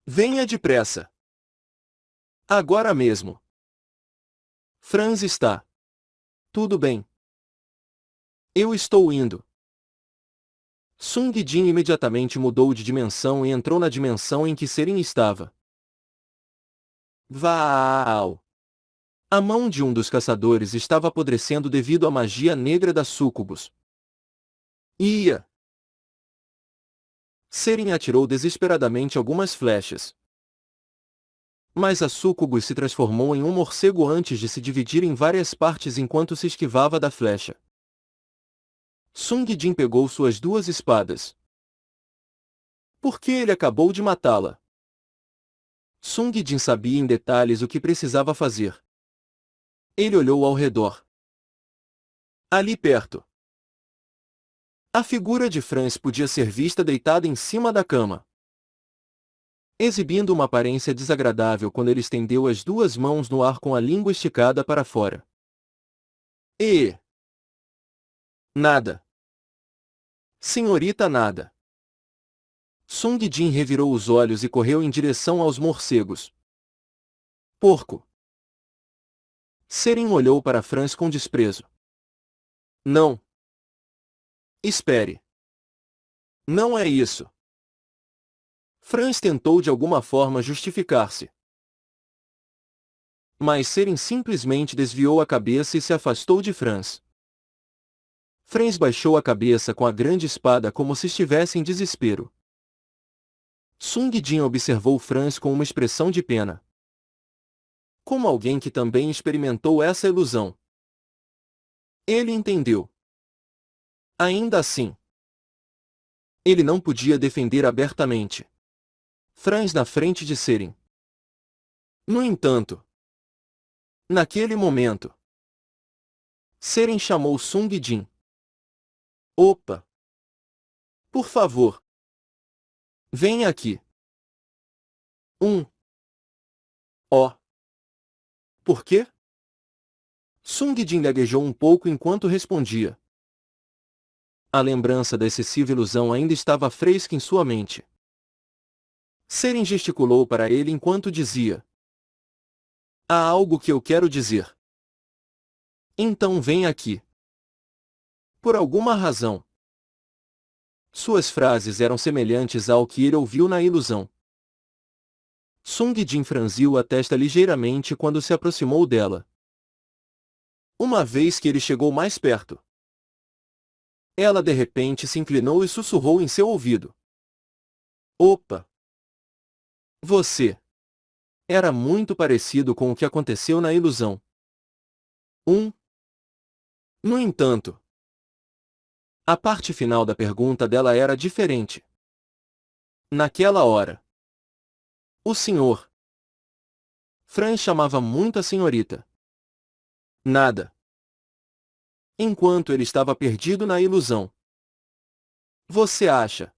Venha depressa! Agora mesmo! Franz está. Tudo bem. Eu estou indo. Sung Jin imediatamente mudou de dimensão e entrou na dimensão em que Seren estava. Vaal! A mão de um dos caçadores estava apodrecendo devido à magia negra da Sucubus. Ia! Seren atirou desesperadamente algumas flechas. Mas a Sucubus se transformou em um morcego antes de se dividir em várias partes enquanto se esquivava da flecha. Sung Jin pegou suas duas espadas. Por que ele acabou de matá-la? Sung Jin sabia em detalhes o que precisava fazer. Ele olhou ao redor. Ali perto, a figura de Franz podia ser vista deitada em cima da cama, exibindo uma aparência desagradável quando ele estendeu as duas mãos no ar com a língua esticada para fora. E... nada. Senhorita nada. Sung Jin revirou os olhos e correu em direção aos morcegos. Porco. Seren olhou para Franz com desprezo. Não. Espere. Não é isso. Franz tentou de alguma forma justificar-se. Mas Seren simplesmente desviou a cabeça e se afastou de Franz. Franz baixou a cabeça com a grande espada como se estivesse em desespero. Sung Jin observou Franz com uma expressão de pena. Como alguém que também experimentou essa ilusão. Ele entendeu. Ainda assim, ele não podia defender abertamente Franz na frente de Seren. No entanto, naquele momento, Seren chamou Sung Jin. Opa! Por favor. Venha aqui. Oh. Por quê? Sung Jin gaguejou um pouco enquanto respondia. A lembrança da excessiva ilusão ainda estava fresca em sua mente. Seren gesticulou para ele enquanto dizia. Há algo que eu quero dizer. Então vem aqui. Por alguma razão. Suas frases eram semelhantes ao que ele ouviu na ilusão. Sung Jin franziu a testa ligeiramente quando se aproximou dela. Uma vez que ele chegou mais perto, ela de repente se inclinou e sussurrou em seu ouvido. Opa! Você! Era muito parecido com o que aconteceu na ilusão. No entanto, a parte final da pergunta dela era diferente. Naquela hora, o senhor Franz chamava muito a senhorita Nada. Enquanto ele estava perdido na ilusão. Você acha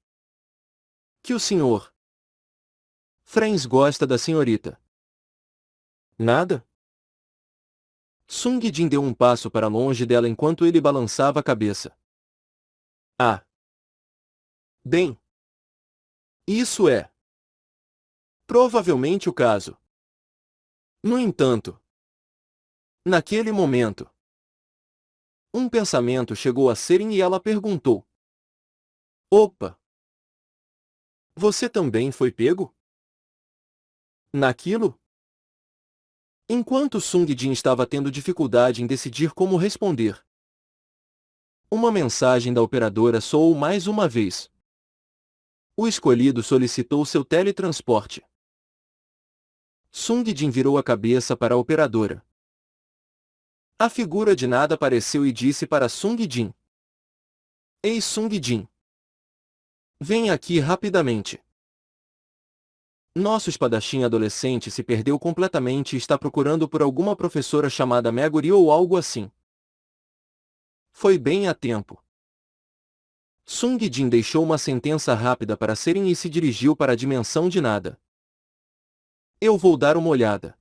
que o senhor Franz gosta da senhorita Nada? Sung Jin deu um passo para longe dela enquanto ele balançava a cabeça. Ah. Bem. Isso é provavelmente o caso. No entanto, naquele momento, um pensamento chegou a Seren e ela perguntou. Opa! Você também foi pego? Naquilo? Enquanto Sung Jin estava tendo dificuldade em decidir como responder, uma mensagem da operadora soou mais uma vez. O escolhido solicitou seu teletransporte. Sung Jin virou a cabeça para a operadora. A figura de nada apareceu e disse para Sung Jin. Ei Sung Jin. Venha aqui rapidamente. Nosso espadachim adolescente se perdeu completamente e está procurando por alguma professora chamada Meguri ou algo assim. Foi bem a tempo. Sung Jin deixou uma sentença rápida para Seren e se dirigiu para a dimensão de nada. Eu vou dar uma olhada.